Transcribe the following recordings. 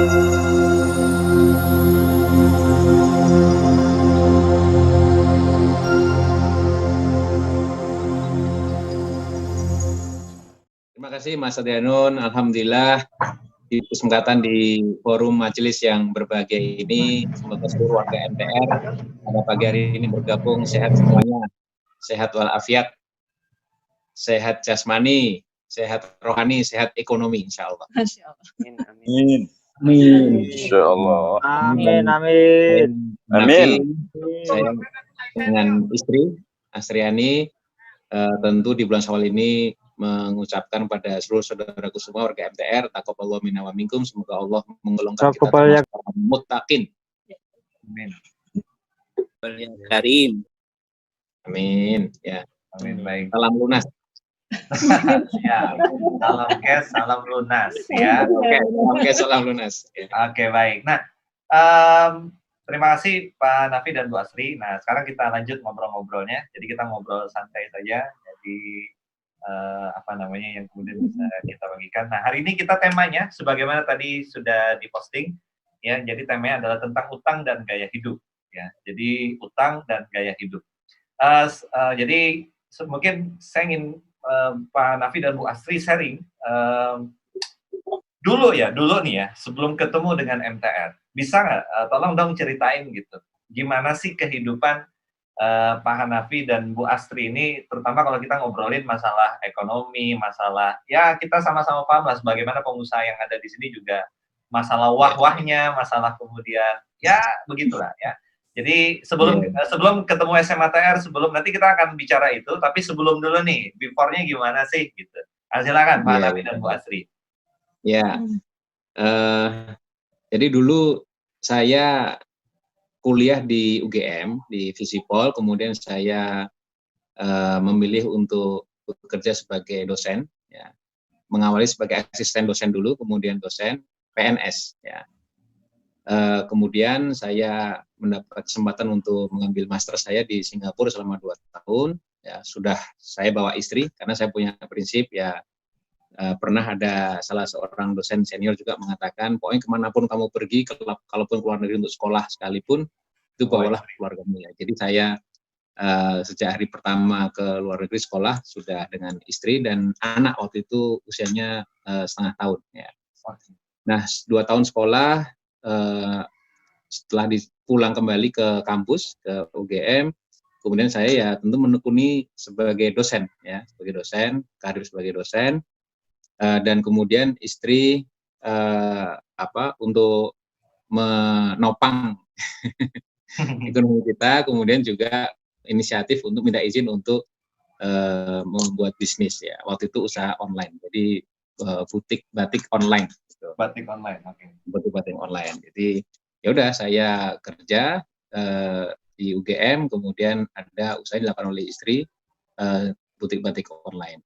Terima kasih Mas Adrianun, alhamdulillah di kesempatan di forum majelis yang berbahagia ini, semoga seluruh warga MTR pada pagi hari ini bergabung sehat semuanya, sehat walafiat, sehat jasmani, sehat rohani, sehat ekonomi, insya Allah. Amin. Insya Allah. Amin, amin. Amin. Saya dengan istri Astriani tentu di bulan Syawal ini mengucapkan pada seluruh saudaraku semua warga MTR, taqabbalallahu minna wa minkum, semoga Allah menggolongkan kita termasuk orang muttaqin. Amin. Karim. Amin. Ya. Amin, baik. Salam lunas. Ya, salam cash, salam lunas ya. Oke, salam lunas. Ya. Oke, baik. Nah, terima kasih Pak Nafi dan Bu Asri. Nah, sekarang kita lanjut ngobrol-ngobrolnya. Jadi kita ngobrol santai saja. Jadi apa namanya yang kemudian bisa kita bagikan. Nah, hari ini kita temanya sebagaimana tadi sudah diposting ya. Jadi temanya adalah tentang utang dan gaya hidup ya. Jadi utang dan gaya hidup. Jadi mungkin saya ingin Pak Nafi dan Bu Asri sharing dulu nih ya, sebelum ketemu dengan MTR, bisa nggak tolong dong ceritain gitu, gimana sih kehidupan Pak Hanafi dan Bu Astri ini, terutama kalau kita ngobrolin masalah ekonomi, masalah ya kita sama-sama paham lah sebagaimana pengusaha yang ada di sini juga masalah wah-wahnya, masalah kemudian ya begitulah ya. Jadi sebelum ketemu SMATR, sebelum nanti kita akan bicara itu, tapi sebelum dulu nih, before-nya gimana sih gitu. Silakan Pak Hanafi dan Bu Astri. Ya, jadi dulu saya kuliah di UGM, di Visipol, kemudian saya memilih untuk bekerja sebagai dosen, ya. Mengawali sebagai asisten dosen dulu, kemudian dosen PNS. Ya. Kemudian saya mendapat kesempatan untuk mengambil master saya di Singapura selama 2 tahun. Ya, sudah saya bawa istri, karena saya punya prinsip ya. Pernah ada salah seorang dosen senior juga mengatakan, pokoknya kemanapun kamu pergi, kalaupun keluar negeri untuk sekolah sekalipun, itu bawalah keluargamu ya. Jadi saya sejak hari pertama ke luar negeri sekolah sudah dengan istri dan anak waktu itu usianya setengah tahun ya. Nah 2 tahun sekolah, setelah pulang kembali ke kampus ke UGM, kemudian saya ya tentu menekuni sebagai dosen ya, sebagai dosen, karir sebagai dosen. Dan kemudian istri untuk menopang ekonomi kita, kemudian juga inisiatif untuk minta izin untuk membuat bisnis ya. Waktu itu usaha online, jadi butik batik online. Gitu. Batik online, oke. Okay. Butik batik online. Jadi ya udah saya kerja di UGM, kemudian ada usaha dilakukan oleh istri butik batik online.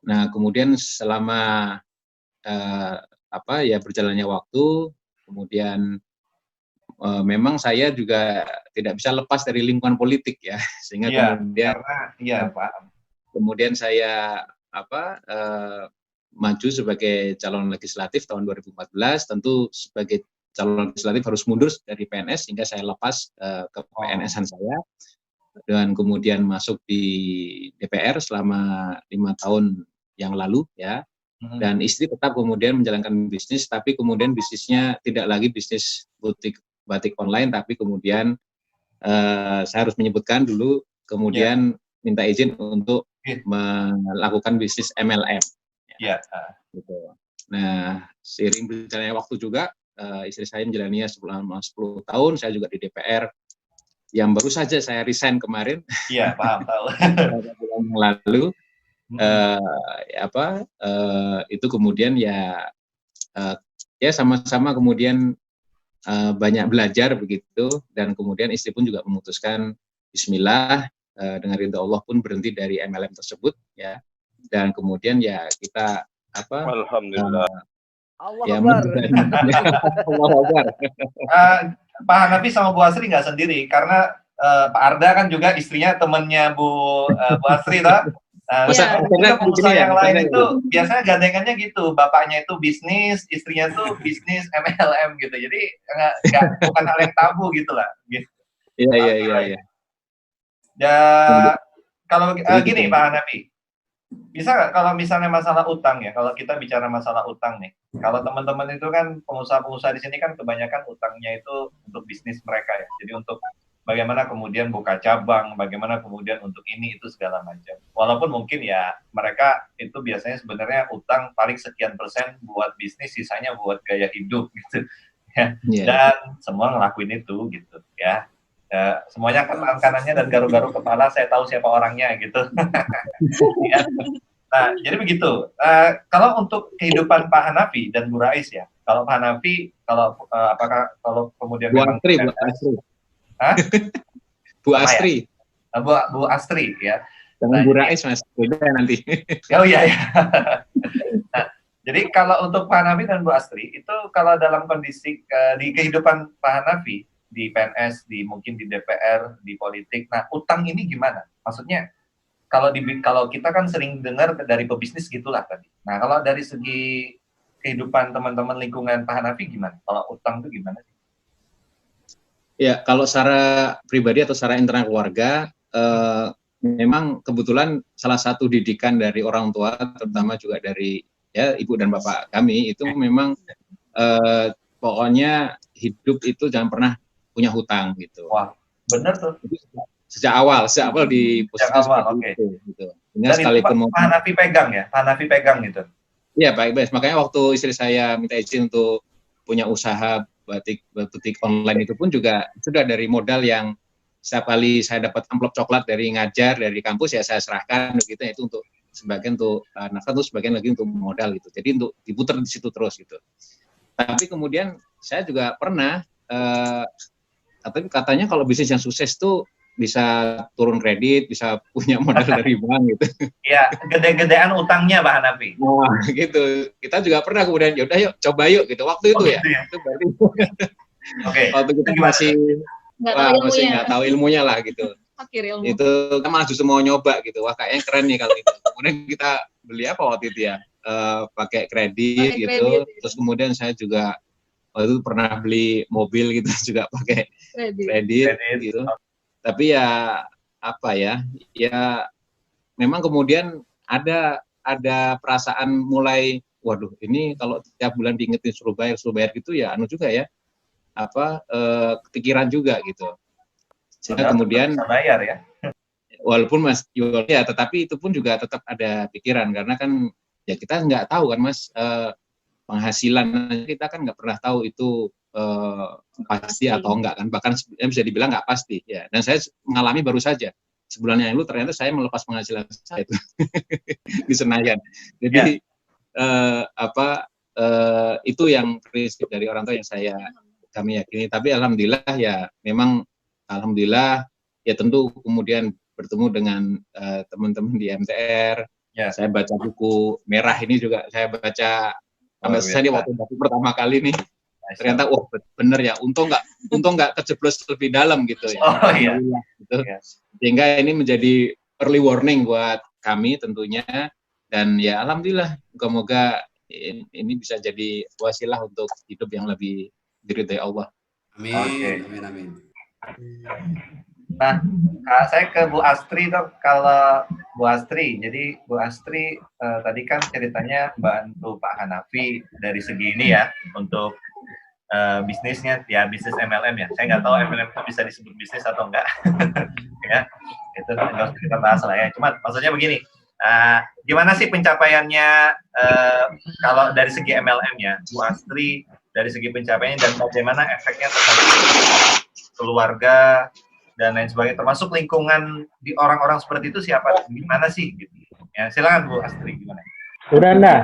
Nah, kemudian selama berjalannya waktu, kemudian memang saya juga tidak bisa lepas dari lingkungan politik ya, sehingga kemudian saya maju sebagai calon legislatif tahun 2014. Tentu sebagai calon legislatif harus mundur dari PNS, sehingga saya lepas ke PNS-an saya. Dan kemudian masuk di DPR selama 5 tahun yang lalu ya, dan istri tetap kemudian menjalankan bisnis, tapi kemudian bisnisnya tidak lagi bisnis butik batik online, tapi kemudian saya harus menyebutkan dulu, kemudian minta izin untuk melakukan bisnis MLM. Ya. Gitu. Nah, seiring berjalannya waktu juga istri saya menjalaninya selama 10 tahun, saya juga di DPR yang baru saja saya resign kemarin. Iya, paham tahu. Bulan yang lalu. Itu kemudian ya sama-sama kemudian banyak belajar begitu, dan kemudian istri pun juga memutuskan Bismillah dengan ridha Allah pun berhenti dari MLM tersebut ya, dan kemudian ya kita Alhamdulillah. Allah Akbar. Pak Hanafi sama Bu Asri nggak sendiri, karena Pak Arda kan juga istrinya temannya Bu Asri, toh? Masa Untuk pengusaha yang lain ya? itu biasanya gandengannya gitu, bapaknya itu bisnis, istrinya tuh bisnis MLM gitu. Jadi bukan hal yang tabu gitu lah. Gitu. Iya. Ya, kalau gini Pak Hanafi, bisa nggak kalau misalnya masalah utang ya, kalau kita bicara masalah utang nih, kalau teman-teman itu kan pengusaha-pengusaha di sini kan kebanyakan utangnya itu untuk bisnis mereka ya, jadi untuk bagaimana kemudian buka cabang, bagaimana kemudian untuk ini itu segala macam. Walaupun mungkin ya mereka itu biasanya sebenarnya utang paling sekian persen buat bisnis, sisanya buat gaya hidup gitu ya. Dan semua ngelakuin itu gitu ya. Semuanya tangan kanannya dan garu-garu kepala, saya tahu siapa orangnya gitu. Ya. Nah, jadi begitu. Kalau untuk kehidupan Pak Hanafi dan Bu Rais ya, kalau Pak Hanafi, apakah kalau kemudian Bu memang Astri, Bu Astri. Ya? Bu Astri ya. Jangan Bu Rais Mas, beda nanti. Oh iya. Nah, jadi kalau untuk Pak Hanafi dan Bu Astri itu kalau dalam kondisi di kehidupan Pak Hanafi di PNS, mungkin di DPR, di politik, nah utang ini gimana? Maksudnya kalau kita kan sering dengar dari pebisnis gitulah tadi. Nah kalau dari segi kehidupan teman-teman lingkungan Pak Hanafi gimana? Kalau utang itu gimana sih? Ya, kalau secara pribadi atau secara internal keluarga, memang kebetulan salah satu didikan dari orang tua, terutama juga dari ya ibu dan bapak kami, itu memang pokoknya hidup itu jangan pernah punya hutang gitu. Wah, benar tuh. Sejak awal di posisi seperti itu. Gitu. Dan sekalipun itu Pak Hanafi pegang ya, Pak Hanafi pegang gitu. Iya, Pak Ibas. Makanya waktu istri saya minta izin untuk punya usaha butik online itu pun juga sudah dari modal yang setiap kali saya dapat amplop coklat dari ngajar dari kampus ya saya serahkan begitu ya, itu untuk sebagian untuk nafkah, untuk sebagian lagi untuk modal gitu. Jadi untuk diputar di situ terus gitu. Tapi kemudian saya juga pernah katanya kalau bisnis yang sukses tuh bisa turun kredit, bisa punya modal dari bank gitu. Iya, gede-gedean utangnya Pak Hanafi. Wah, gitu. Kita juga pernah kemudian yaudah yuk coba yuk gitu. Waktu itu ya. Itu berarti. Waktu kita masih nggak tahu ilmunya lah gitu. Itu kan malah justru mau nyoba gitu. Wah kayaknya keren nih kalau itu. Kemudian kita beli apa waktu itu ya? Pakai kredit gitu. Terus kemudian saya juga waktu itu pernah beli mobil gitu juga pakai kredit gitu. Tapi ya apa ya memang kemudian ada perasaan mulai waduh ini kalau tiap bulan diingetin suruh bayar gitu ya juga ya kepikiran juga gitu. Sehingga kemudian bayar ya. Walaupun Mas ya tetapi itu pun juga tetap ada pikiran karena kan ya kita nggak tahu kan Mas penghasilan kita kan nggak pernah tahu itu pasti atau enggak kan, bahkan bisa dibilang nggak pasti ya. Dan saya mengalami baru saja sebulan yang lalu ternyata saya melepas penghasilan saya itu di Senayan. Jadi itu yang prinsip dari orang tua yang kami yakini. Tapi alhamdulillah ya memang alhamdulillah ya tentu kemudian bertemu dengan teman-teman di MTR. Ya. Saya baca buku merah ini juga saya baca sampai selesai waktu pertama kali nih. Ternyata bener ya, untung nggak kejeblos lebih dalam gitu ya. Oh iya. Gitu. Sehingga ini menjadi early warning buat kami tentunya, dan ya alhamdulillah moga-moga ini bisa jadi wasilah untuk hidup yang lebih diridhai Allah. Amin. Amin. Nah, saya ke Bu Astri dong. Kalau Bu Astri, jadi Bu Astri tadi kan ceritanya bantu Pak Hanafi dari segi ini ya untuk bisnisnya ya bisnis MLM ya. Saya nggak tahu MLM itu bisa disebut bisnis atau enggak. Ya, itu nggak usah kita bahas lah ya. Cuma maksudnya begini, gimana sih pencapaiannya kalau dari segi MLM ya, Bu Astri dari segi pencapaiannya dan bagaimana efeknya terhadap keluarga dan lain sebagainya, termasuk lingkungan di orang-orang seperti itu siapa, gimana sih? Gitu. Ya, silakan Bu Astri, gimana? Udah anda.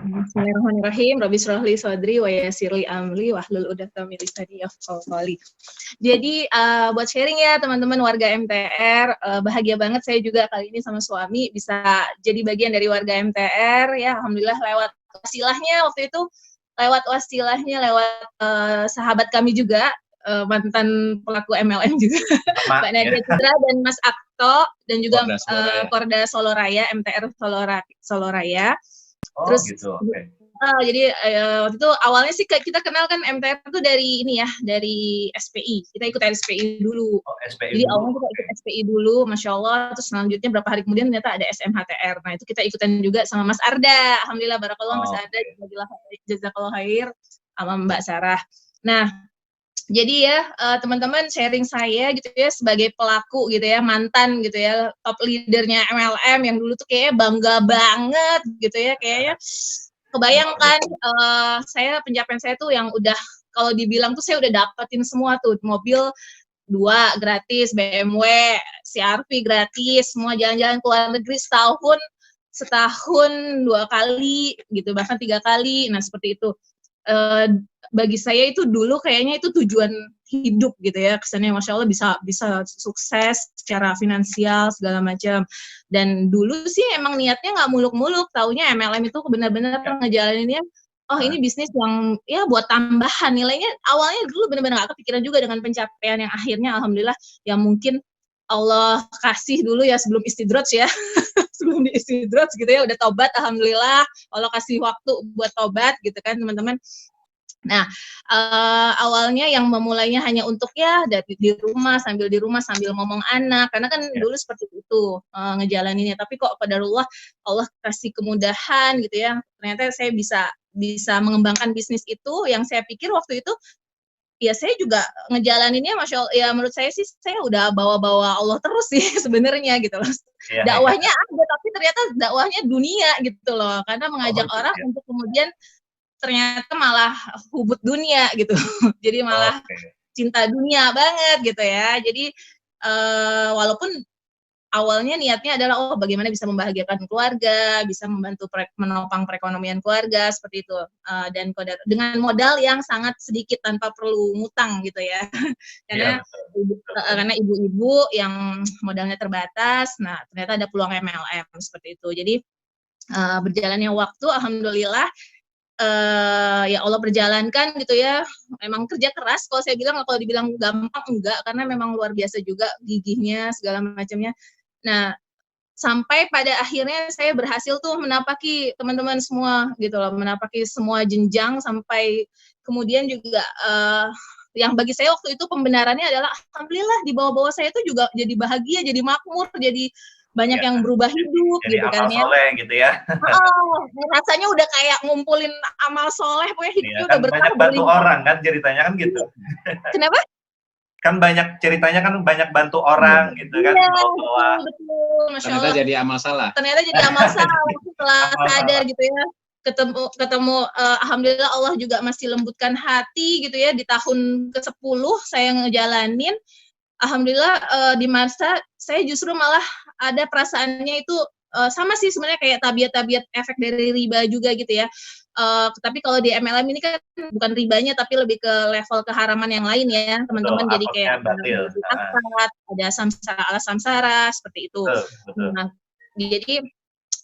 Bismillahirrahmanirrahim. Rabbi shrah li sadri wa yassir li amri wahlul 'uqdatam min lisani yafqahu qawli. Jadi buat sharing ya teman-teman warga MTR, bahagia banget saya juga kali ini sama suami bisa jadi bagian dari warga MTR ya. Alhamdulillah lewat wasilahnya waktu itu, lewat sahabat kami juga mantan pelaku MLM juga, Mbak Nadia ya. Citra dan Mas Akto, dan juga Korda Solo Raya. Korda Solo Raya, MTR Solo Raya. Oh Terus gitu, oke. jadi waktu itu awalnya sih kita kenal kan MTR itu dari ini ya, dari SPI. Kita ikut SPI dulu. Oh, SPI Jadi dulu, awalnya kita ikut SPI dulu, Masya Allah. Terus selanjutnya berapa hari kemudian ternyata ada SMHTR. Nah itu kita ikutan juga sama Mas Arda. Alhamdulillah, barakallah Mas Arda. Jazakallah khair sama Mbak Sarah. Nah, jadi ya teman-teman, sharing saya gitu ya sebagai pelaku gitu ya, mantan gitu ya, top leadernya MLM yang dulu tuh kayaknya bangga banget gitu ya, kayaknya kebayangkan saya pencapaian saya tuh yang udah, kalau dibilang tuh saya udah dapetin semua tuh, mobil 2 gratis, BMW, CR-V gratis, semua jalan-jalan ke luar negeri setahun 2 kali gitu, bahkan 3 kali. Nah seperti itu. Bagi saya itu dulu kayaknya itu tujuan hidup gitu ya, kesannya Masya Allah bisa sukses secara finansial segala macam. Dan dulu sih emang niatnya nggak muluk-muluk, taunya MLM itu benar-benar ngejalaninnya, oh ini bisnis yang ya buat tambahan nilainya. Awalnya dulu benar-benar nggak kepikiran juga dengan pencapaian yang akhirnya alhamdulillah yang mungkin Allah kasih dulu ya sebelum istidraj ya. Sebelum di istidraj gitu ya, udah tobat alhamdulillah, Allah kasih waktu buat tobat gitu kan teman-teman. Nah, awalnya yang memulainya hanya untuk ya di rumah sambil ngomong anak, karena kan dulu seperti itu ngejalaninnya. Tapi kok qadarullah Allah kasih kemudahan gitu ya. Ternyata saya bisa mengembangkan bisnis itu yang saya pikir waktu itu ya saya juga ngejalaninnya Masya Allah, ya menurut saya sih saya udah bawa-bawa Allah terus sih sebenarnya gitu loh. Dakwahnya ada, tapi ternyata dakwahnya dunia gitu loh, karena mengajak orang untuk kemudian ternyata malah hubut dunia gitu. Jadi malah cinta dunia banget gitu ya. Jadi walaupun awalnya niatnya adalah bagaimana bisa membahagiakan keluarga, bisa membantu menopang perekonomian keluarga seperti itu, dan dengan modal yang sangat sedikit tanpa perlu ngutang gitu ya. Karena ibu-ibu yang modalnya terbatas, nah ternyata ada peluang MLM seperti itu. Jadi berjalannya waktu alhamdulillah ya Allah perjalankan gitu ya. Memang kerja keras, kalau saya bilang, kalau dibilang gampang enggak, karena memang luar biasa juga gigihnya segala macamnya. Nah, sampai pada akhirnya saya berhasil tuh menapaki teman-teman semua gitu loh, menapaki semua jenjang, sampai kemudian juga yang bagi saya waktu itu pembenarannya adalah alhamdulillah di bawah-bawah saya itu juga jadi bahagia, jadi makmur, jadi banyak yang berubah hidup jadi gitu kan ya. Amal soleh gitu ya. Rasanya udah kayak ngumpulin amal soleh, pokoknya hidupnya udah berkah. Banyak bantu orang kan ceritanya kan gitu. Kenapa? Kan banyak ceritanya kan banyak bantu orang gitu kan. Betul. Masya Allah. Ternyata jadi amal salah. Ternyata jadi amal salah setelah sadar gitu ya. Ketemu alhamdulillah Allah juga masih lembutkan hati gitu ya, di tahun ke-10 saya ngejalanin. Alhamdulillah di masa saya justru malah ada perasaannya itu sama sih sebenarnya kayak tabiat-tabiat efek dari riba juga gitu ya. Tapi kalau di MLM ini kan bukan ribanya, tapi lebih ke level keharaman yang lain ya teman-teman. Jadi kayak ada samsara ala samsara seperti itu. Nah, jadi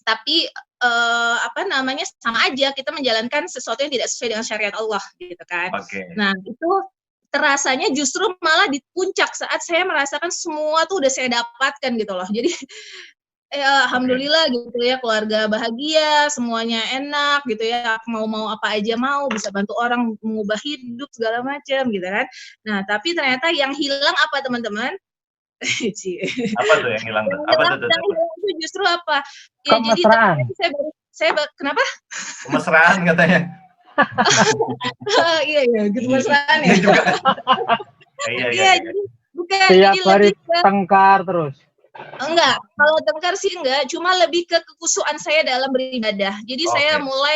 tapi sama aja kita menjalankan sesuatu yang tidak sesuai dengan syariat Allah gitu kan. Nah itu terasanya justru malah di puncak saat saya merasakan semua tuh udah saya dapatkan gitu loh. Jadi alhamdulillah gitu ya, keluarga bahagia, semuanya enak gitu ya, mau apa aja mau, bisa bantu orang, mengubah hidup segala macam gitu kan. Nah tapi ternyata yang hilang apa teman-teman? Apa tuh yang hilang? Apa tuh? Itu justru apa? Ya, kemesraan. Jadi saya kenapa? Kemesraan katanya. Iya, gitu mesraan ya. Iya, jadi bukan. Tiap hari tengkar terus. Enggak, kalau tengkar sih enggak, cuma lebih ke kekusuhan saya dalam beribadah. Jadi saya mulai,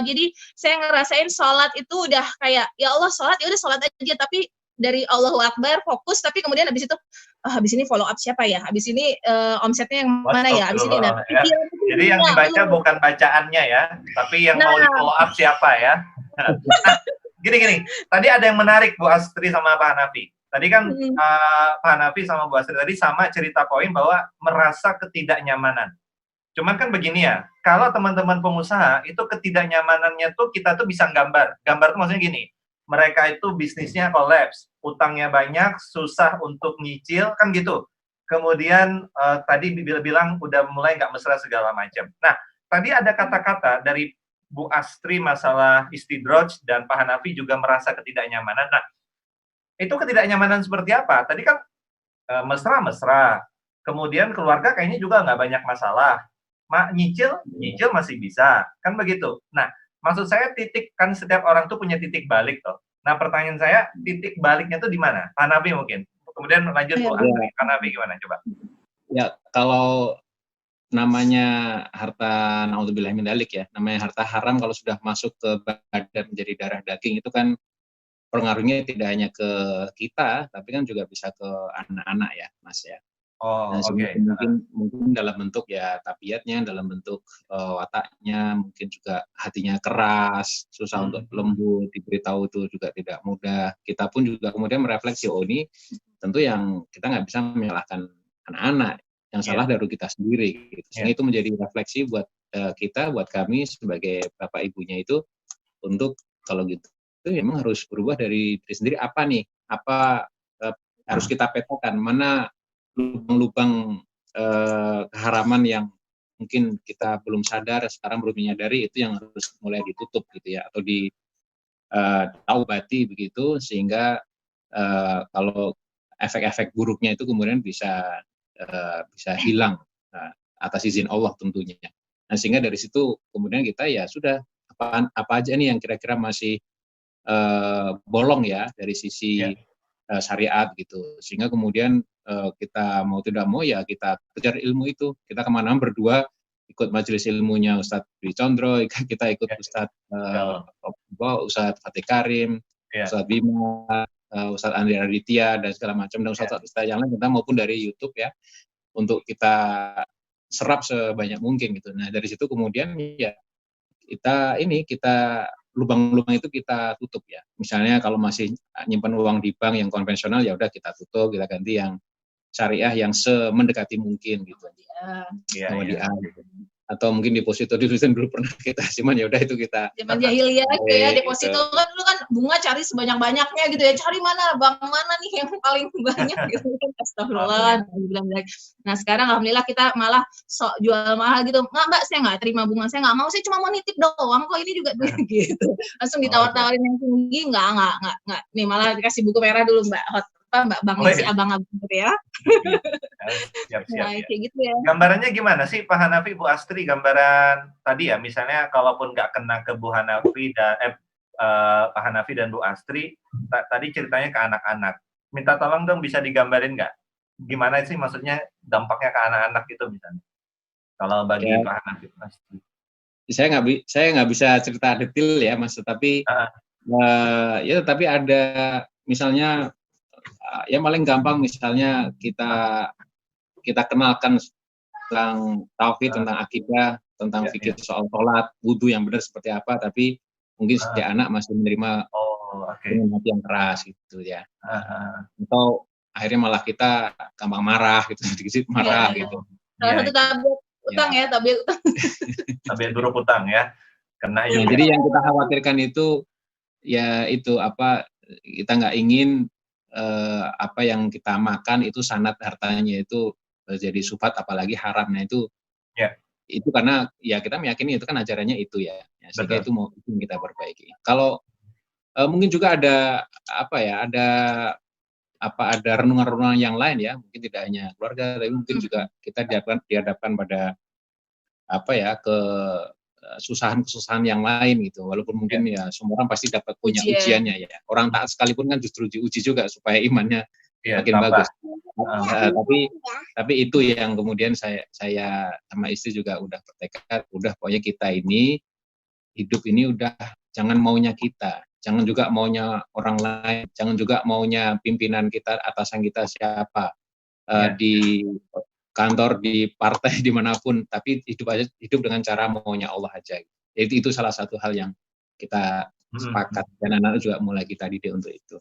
jadi saya ngerasain sholat itu udah kayak, ya Allah sholat, ya udah sholat aja, tapi dari Allahu Akbar fokus, tapi kemudian habis itu, habis ini follow up siapa ya, habis ini omsetnya yang mana ya, habis ini jadi yang dibaca bukan bacaannya ya, tapi yang mau di follow up siapa ya. Gini, tadi ada yang menarik Bu Astri sama Pak Hanafi. Tadi kan Pak Hanafi sama Bu Astri tadi sama cerita poin bahwa merasa ketidaknyamanan. Cuman kan begini ya, kalau teman-teman pengusaha itu ketidaknyamanannya tuh kita tuh bisa gambar. Gambar tuh maksudnya gini, mereka itu bisnisnya kolaps, utangnya banyak, susah untuk nyicil, kan gitu. Kemudian tadi bilang udah mulai nggak mesra segala macam. Nah, tadi ada kata-kata dari Bu Astri masalah istidroj dan Pak Hanafi juga merasa ketidaknyamanan. Nah, itu ketidaknyamanan seperti apa? Tadi kan mesra-mesra, kemudian keluarga kayaknya juga nggak banyak masalah. Nyicil masih bisa, kan begitu. Nah, maksud saya titik, kan setiap orang tuh punya titik balik toh. Nah, pertanyaan saya, titik baliknya tuh di mana? Pak Hanafi mungkin. Kemudian lanjut Bu Astri. Pak Hanafi gimana? Coba. Ya, kalau namanya harta naudzubillah min dzalik ya, namanya harta haram kalau sudah masuk ke badan menjadi darah daging itu kan pengaruhnya tidak hanya ke kita, tapi kan juga bisa ke anak-anak ya, Mas ya. Oh, Nah, oke. mungkin dalam bentuk ya tabiatnya, dalam bentuk wataknya, mungkin juga hatinya keras, susah untuk lembut, diberitahu itu juga tidak mudah. Kita pun juga kemudian merefleksi, oh ini tentu yang kita nggak bisa menyalahkan anak-anak, yang salah dari kita sendiri. Gitu. Sehingga itu menjadi refleksi buat kita, buat kami sebagai bapak ibunya itu, untuk kalau gitu itu memang harus berubah dari diri sendiri. Apa nih? Apa harus kita petakan? Mana lubang-lubang keharaman yang mungkin kita belum sadar, sekarang belum menyadari, itu yang harus mulai ditutup gitu ya, atau ditaubati begitu, sehingga kalau efek-efek buruknya itu kemudian bisa hilang atas izin Allah tentunya. Nah, sehingga dari situ kemudian kita ya sudah apa aja nih yang kira-kira masih bolong ya dari sisi syariat gitu, sehingga kemudian kita mau tidak mau ya kita kejar ilmu itu. Kita kemana berdua ikut majelis ilmunya Ustadz Dwi Condro, kita ikut Ustadz Ustadz Fatih Karim, Ustadz Bima, Ustadz Andri Raditya dan segala macam, dan Ustadz yang lain, kita maupun dari YouTube ya, untuk kita serap sebanyak mungkin gitu. Nah, dari situ kemudian ya kita lubang-lubang itu kita tutup ya. Misalnya kalau masih nyimpan uang di bank yang konvensional, ya udah kita tutup, kita ganti yang syariah yang semendekati mungkin gitu. Gitu. Atau mungkin deposito dulu pernah kita simpan, ya udah itu kita. Zaman jahiliyah gitu ya, deposito kan dulu kan bunga cari sebanyak-banyaknya gitu ya. Cari mana, bank mana nih yang paling banyak gitu kan. Astagfirullah. Nah, sekarang alhamdulillah kita malah sok jual mahal gitu. Mbak, saya nggak terima bunga, saya nggak mau, saya cuma mau nitip doang kok, ini juga gitu. Langsung ditawar-tawarin yang tinggi, nggak. Nih malah dikasih buku merah dulu, Mbak. Mbak Bang si abang-abang gitu ya. Siap. Nah, kayak gitu ya. Gambarannya gimana sih Pak Hanafi, Bu Astri, gambaran tadi ya, misalnya kalaupun nggak kena ke Bu Hanafi dan Pak Hanafi dan Bu Astri, tadi ceritanya ke anak-anak. Minta tolong dong bisa digambarin nggak? Gimana sih maksudnya dampaknya ke anak-anak itu misalnya? Kalau bagi Pak Hanafi, Bu Astri. Saya nggak bisa cerita detail ya, Mas, tapi tapi ada misalnya yang paling gampang misalnya kita kenalkan tentang tauhid, tentang akidah, tentang fikih soal sholat, wudhu yang benar seperti apa, tapi mungkin setiap anak masih menerima dengan hati yang keras gitu ya. Atau akhirnya malah kita gampang marah gitu, sedikit marah gitu. Salah satu tabir utang ya, tabir utang. Tabir buruk utang ya. Kena juga. Jadi yang kita khawatirkan itu ya itu kita nggak ingin apa yang kita makan itu sanad hartanya itu jadi sufat, apalagi haramnya itu itu karena ya kita meyakini itu kan ajarannya itu ya, sehingga itu mau kita perbaiki. Kalau mungkin juga ada ada renungan-renungan yang lain ya, mungkin tidak hanya keluarga, tapi mungkin juga kita dihadapkan pada kesusahan yang lain gitu, walaupun mungkin ya semua orang pasti dapat punya ujiannya ya. Orang taat sekalipun kan justru diuji juga supaya imannya makin bagus. Tapi itu yang kemudian saya sama istri juga udah bertekad, udah pokoknya kita ini hidup ini udah jangan maunya kita, jangan juga maunya orang lain, jangan juga maunya pimpinan kita, atasan kita siapa, di kantor, di partai, dimanapun, tapi hidup dengan cara maunya Allah aja. Jadi itu salah satu hal yang kita sepakat, dan anak-anak juga mulai kita didik untuk itu.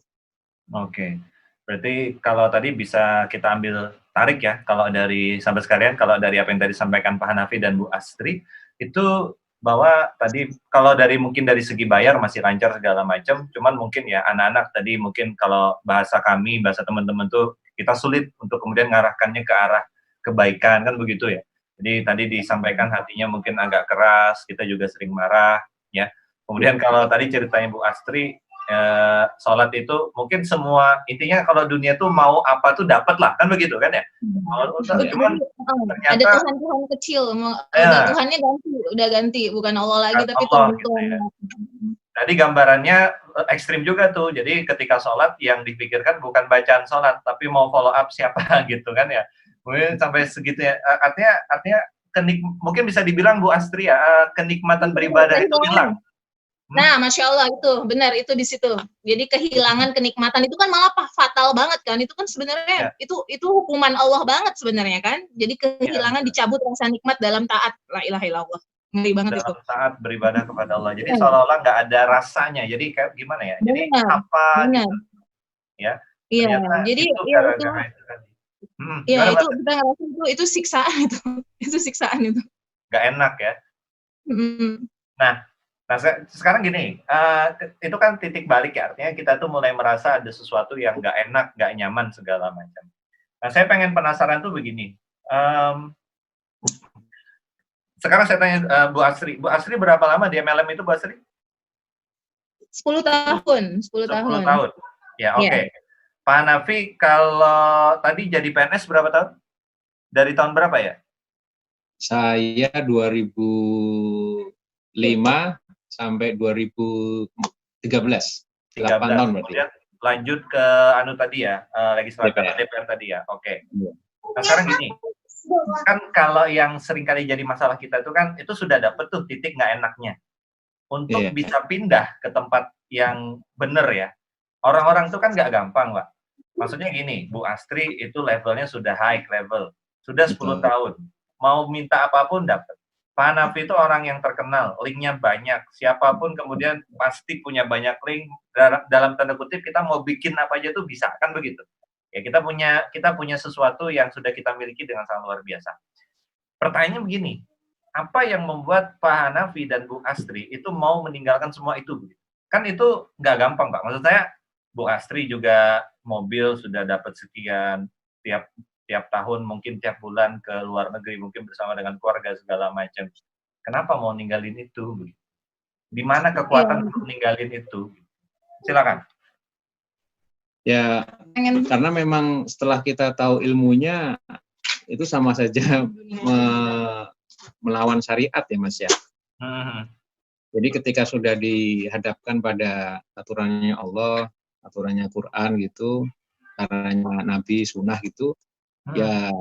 Oke. Berarti kalau tadi bisa kita ambil tarik ya, kalau dari sahabat sekalian, kalau dari apa yang tadi disampaikan Pak Hanafi dan Bu Astri, itu bahwa tadi kalau mungkin dari segi bayar masih lancar segala macam, cuman mungkin ya anak-anak tadi mungkin kalau bahasa teman-teman tuh kita sulit untuk kemudian ngarahkannya ke arah kebaikan, kan begitu ya. Jadi tadi disampaikan hatinya mungkin agak keras, kita juga sering marah ya. Kemudian kalau tadi ceritanya Bu Astri, sholat itu mungkin semua intinya kalau dunia tuh mau apa tuh dapat lah, kan begitu kan ya. Cuman ternyata ada Tuhan kecil, Tuhannya udah ganti, bukan Allah lagi tapi Allah, Tuhan. gitu ya. Tadi gambarannya ekstrim juga tuh. Jadi ketika sholat yang dipikirkan bukan bacaan sholat, tapi mau follow up siapa gitu kan ya. Mungkin sampai segitu ya. Artinya mungkin bisa dibilang Bu Astri ya, kenikmatan beribadah itu hilang. Nah, Masya Allah, itu benar, itu di situ. Jadi kehilangan kenikmatan itu kan malah fatal banget kan. Itu kan sebenarnya itu hukuman Allah banget sebenarnya kan. Jadi kehilangan dicabut rasa nikmat dalam taat la ilaha illallah. Ngeri banget dalam itu. Saat beribadah kepada Allah. Jadi seolah-olah nggak ada rasanya. Jadi kayak gimana ya? Jadi apa gitu. Ya. Iya, jadi itu itu Iya, itu kita ngerasa itu siksaan itu. Itu siksaan itu. Nggak enak ya. Nah, sekarang gini, itu kan titik balik ya, artinya kita tuh mulai merasa ada sesuatu yang nggak enak, nggak nyaman, segala macam. Nah, saya penasaran tuh begini, sekarang saya tanya Bu Astri berapa lama di MLM itu Bu Astri? 10 tahun. 10 tahun. Ya, oke. Okay. Pak Hanafi, kalau tadi jadi PNS berapa tahun? Dari tahun berapa ya? Saya 2005 sampai 2013, 8 tahun berarti. Kemudian lanjut ke tadi ya, legislatif DPR tadi ya, oke. Nah sekarang gini, kan kalau yang sering kali jadi masalah kita itu kan, itu sudah dapet tuh titik nggak enaknya. Untuk bisa pindah ke tempat yang bener ya, orang-orang tuh kan nggak gampang Pak. Maksudnya gini, Bu Astri itu levelnya sudah high level, sudah 10 tahun, mau minta apapun dapat. Pak Hanafi itu orang yang terkenal, linknya banyak, siapapun kemudian pasti punya banyak link, dalam tanda kutip kita mau bikin apa aja tuh bisa, kan begitu. Ya kita punya sesuatu yang sudah kita miliki dengan sangat luar biasa. Pertanyaannya begini, apa yang membuat Pak Hanafi dan Bu Astri itu mau meninggalkan semua itu? Kan itu nggak gampang Pak, maksud saya Bu Astri juga mobil sudah dapat sekian, tiap tahun, mungkin tiap bulan ke luar negeri, mungkin bersama dengan keluarga segala macam. Kenapa mau ninggalin itu? Di mana kekuatan untuk ninggalin itu? Silakan. Ya, karena memang setelah kita tahu ilmunya, itu sama saja melawan syariat ya Mas ya. Jadi ketika sudah dihadapkan pada aturannya Allah, aturannya Quran gitu, caranya Nabi, Sunnah gitu, ya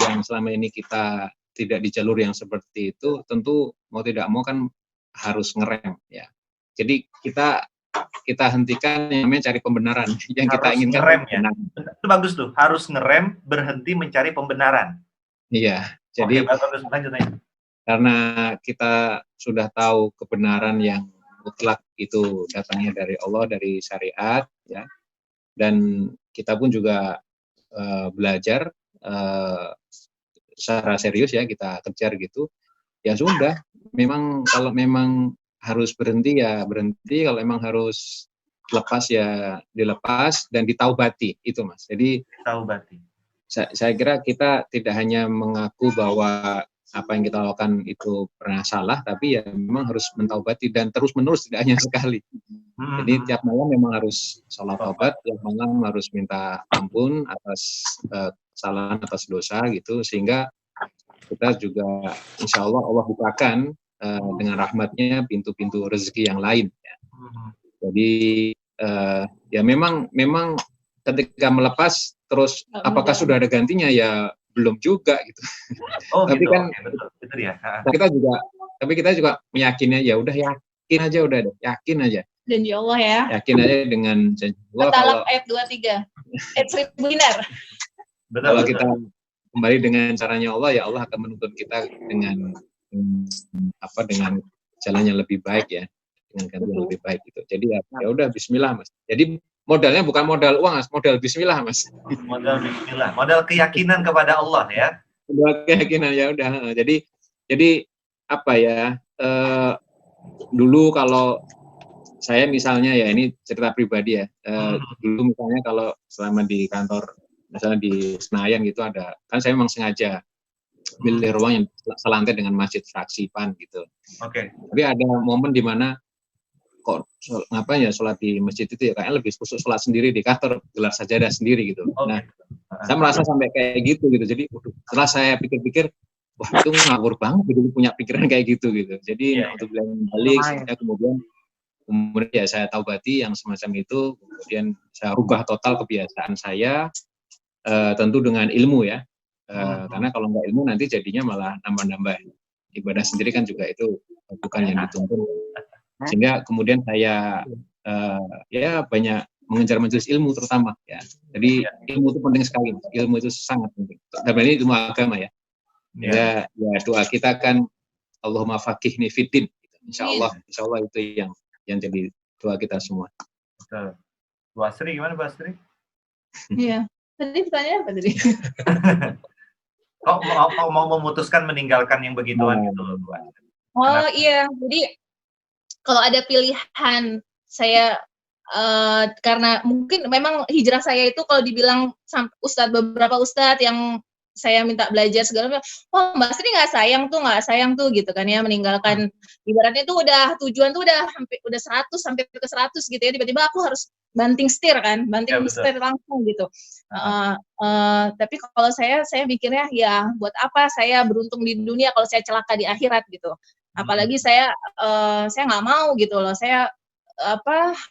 yang selama ini kita tidak di jalur yang seperti itu, tentu mau tidak mau kan harus ngerem ya. Jadi kita hentikan yang namanya cari pembenaran yang harus kita inginkan. Ngerem ya. Itu bagus tuh, harus ngerem, berhenti mencari pembenaran. Iya. Jadi bagus, lanjut aja. Karena kita sudah tahu kebenaran yang mutlak itu datangnya dari Allah, dari syariat ya. Dan kita pun juga belajar secara serius ya, kita kejar gitu. Ya sudah, kalau memang harus berhenti ya berhenti, kalau memang harus lepas ya dilepas dan ditaubati itu Mas. Jadi taubati. Saya kira kita tidak hanya mengaku bahwa apa yang kita lakukan itu pernah salah, tapi ya memang harus mentaubati dan terus-menerus, tidak hanya sekali. Jadi tiap malam memang harus sholat taubat, tiap malam harus minta ampun atas kesalahan, atas dosa gitu, sehingga kita juga insya Allah bukakan dengan rahmatnya pintu-pintu rezeki yang lain. Ya. Jadi ya memang ketika melepas terus apakah sudah ada gantinya ya belum juga gitu. Tapi gitu, kan betul ya. Tapi kita juga meyakini ya udah yakin aja udah deh, yakin aja. Janji Allah ya. Yakin aja dengan janji Allah. Kalau ayat 23. Ayat 1000 dinar. Kalau kita kembali dengan caranya Allah, ya Allah akan menuntut kita dengan dengan jalan yang lebih baik ya, dengan ganti yang lebih baik gitu. Jadi ya udah Bismillah Mas. Jadi modalnya bukan modal uang Mas, modal Bismillah Mas. Modal Bismillah, modal keyakinan kepada Allah ya. Modal keyakinan ya udah. Jadi apa ya? dulu kalau saya misalnya ya, ini cerita pribadi ya, dulu misalnya kalau selama di kantor, misalnya di Senayan gitu ada, kan saya memang sengaja pilih ruang yang selantai dengan masjid fraksi PAN gitu. Oke. Tapi ada momen di mana kok ngapain ya sholat di masjid itu ya, kayaknya lebih khusus sholat sendiri di kantor, gelar sajadah sendiri gitu. Nah, saya merasa sampai kayak gitu. Jadi setelah saya pikir-pikir, wah itu ngawur banget gitu, punya pikiran kayak gitu. Jadi untuk bilang balik, saya kemudian ya saya taubati yang semacam itu, kemudian saya rubah total kebiasaan saya, tentu dengan ilmu ya. Karena kalau nggak ilmu nanti jadinya malah nambah-nambah ibadah sendiri kan juga itu bukan yang dituntut. Sehingga kemudian saya ya banyak mengejar majelis ilmu terutama ya. Jadi ilmu itu penting sekali, ilmu itu sangat penting. Dalam ini ilmu agama ya. Ya doa kita kan Allahumma faqihni fiddin. Insya Allah itu yang jadi doa kita semua. Betul. Bu Asri gimana Bu Asri? Iya. Tadi pertanyaan apa tadi? Kok mau memutuskan meninggalkan yang begituan gitu loh Bu Asri? Oh iya, jadi kalau ada pilihan saya karena mungkin memang hijrah saya itu kalau dibilang beberapa ustadz yang saya minta belajar segala macam, oh Mbak Sri nggak sayang tuh gitu kan ya, meninggalkan ibaratnya itu udah tujuan tuh udah 100 sampai ke 100 gitu ya, tiba-tiba aku harus banting setir langsung gitu. Tapi kalau saya mikirnya ya buat apa saya beruntung di dunia kalau saya celaka di akhirat gitu. Apalagi saya nggak mau gitu loh, saya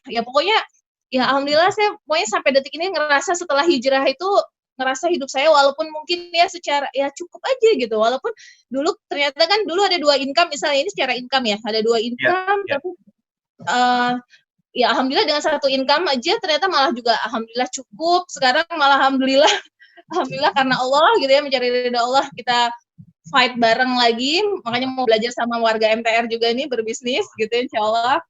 ya pokoknya ya alhamdulillah saya pokoknya sampai detik ini ngerasa setelah hijrah itu ngerasa hidup saya walaupun mungkin ya secara ya cukup aja gitu, walaupun dulu ternyata kan dulu ada 2 income misalnya, ini secara income ya ada 2 income tapi ya alhamdulillah dengan 1 income aja ternyata malah juga alhamdulillah cukup. Sekarang malah alhamdulillah karena Allah gitu ya, mencari ridha Allah kita fight bareng lagi, makanya mau belajar sama warga MTR juga nih berbisnis gitu insyaallah.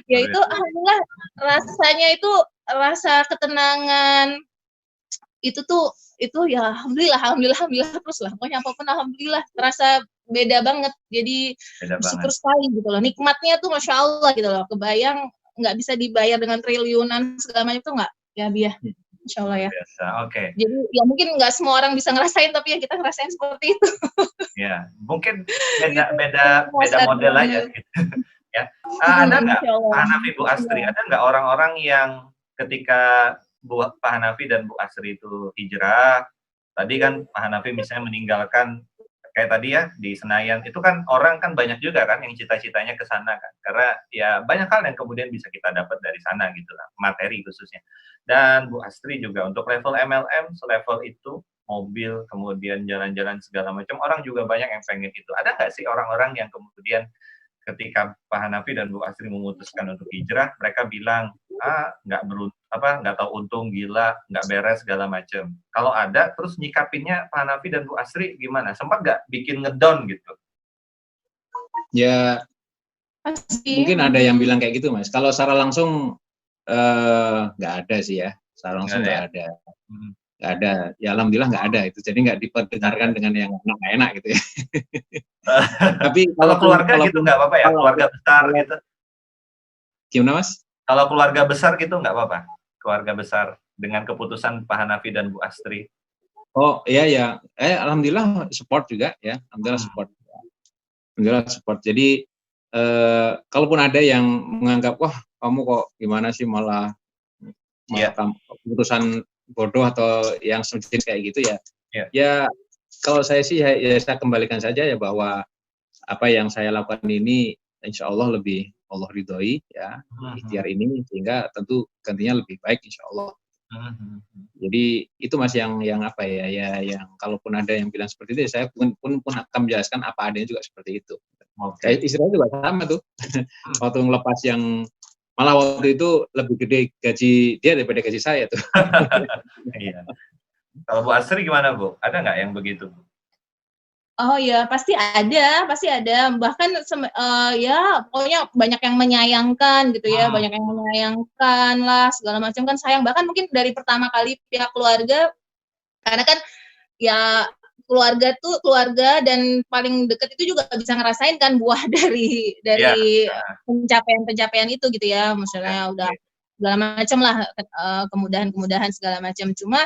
Ya itu alhamdulillah rasanya itu rasa ketenangan itu ya alhamdulillah terus lah, pokoknya apapun alhamdulillah, terasa beda banget, jadi bersyukur sekali gitu loh, nikmatnya tuh masya Allah gitu loh, kebayang nggak bisa dibayar dengan triliunan segala macam itu nggak ya biar insya Allah ya. Biasa, oke. Jadi ya mungkin nggak semua orang bisa ngerasain, tapi ya kita ngerasain seperti itu. Ya mungkin beda model aja gitu. Ya, ada nggak Pak Hanafi, Bu Asri, ada nggak orang-orang yang ketika Pak Hanafi dan Bu Asri itu hijrah, tadi kan Pak Hanafi misalnya meninggalkan kayak tadi ya di Senayan, itu kan orang kan banyak juga kan yang cita-citanya ke sana kan, karena ya banyak hal yang kemudian bisa kita dapat dari sana gitu lah, materi khususnya. Dan Bu Asri juga untuk level MLM selevel itu, mobil kemudian jalan-jalan segala macam, orang juga banyak yang pengen itu. Ada nggak sih orang-orang yang kemudian ketika Pak Hanafi dan Bu Asri memutuskan untuk hijrah, mereka bilang nggak tahu untung, gila, nggak beres segala macam. Kalau ada, terus nyikapinnya Pak Hanafi dan Bu Asri gimana? Sempat nggak bikin ngedown gitu? Ya mungkin ada yang bilang kayak gitu Mas. Kalau secara langsung nggak ada sih ya. Secara langsung nggak ada. Nggak ada. Ya alhamdulillah nggak ada itu. Jadi nggak diperdengarkan dengan yang enak-enak gitu ya. Tapi kalau keluarga gitu nggak apa-apa ya? Keluarga besar gitu? Gimana Mas? Kalau keluarga besar gitu nggak apa-apa? Keluarga besar dengan keputusan Pak Hanafi dan Bu Asri. Oh iya ya. Alhamdulillah support juga ya. Alhamdulillah support. Jadi kalaupun ada yang menganggap wah kamu kok gimana sih malah keputusan bodoh atau yang sejenis kayak gitu ya. Ya kalau saya sih ya saya kembalikan saja ya bahwa apa yang saya lakukan ini insya Allah lebih Allah ridhoi ya, ikhtiar ini, sehingga tentu gantinya lebih baik insya Allah. Jadi itu Mas yang apa ya yang kalaupun ada yang bilang seperti itu, saya pun akan menjelaskan apa adanya juga seperti itu. Istilahnya juga sama tuh. Waktu ngelepas yang malah waktu itu lebih gede gaji dia daripada gaji saya tuh. Iya. Kalau Bu Asri gimana Bu? Ada nggak yang begitu? Oh ya pasti ada. Bahkan ya pokoknya banyak yang menyayangkan gitu ya, banyak yang menyayangkan lah segala macam kan sayang. Bahkan mungkin dari pertama kali pihak keluarga, karena kan ya keluarga dan paling dekat itu juga bisa ngerasain kan buah dari pencapaian itu gitu ya, maksudnya udah segala macam lah, kemudahan-kemudahan segala macam. Cuma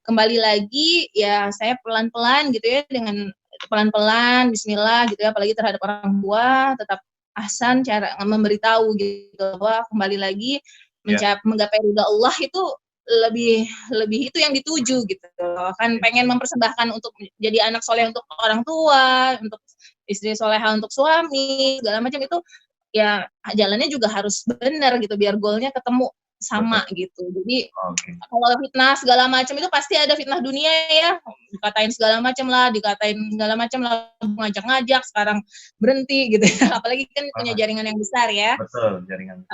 kembali lagi ya saya pelan-pelan gitu ya, dengan pelan-pelan Bismillah gitu ya, apalagi terhadap orang tua, tetap ahsan cara memberitahu gitu bahwa kembali lagi menggapai ridha Allah itu lebih itu yang dituju gitu kan, pengen mempersembahkan untuk jadi anak soleh untuk orang tua, untuk istri soleha untuk suami, segala macam itu ya jalannya juga harus benar gitu biar goalnya ketemu sama gitu. Jadi kalau fitnah segala macam itu pasti ada fitnah dunia ya, dikatain segala macam lah, ngajak-ngajak sekarang berhenti gitu ya. Apalagi kan punya jaringan yang besar ya. Betul, jaringan.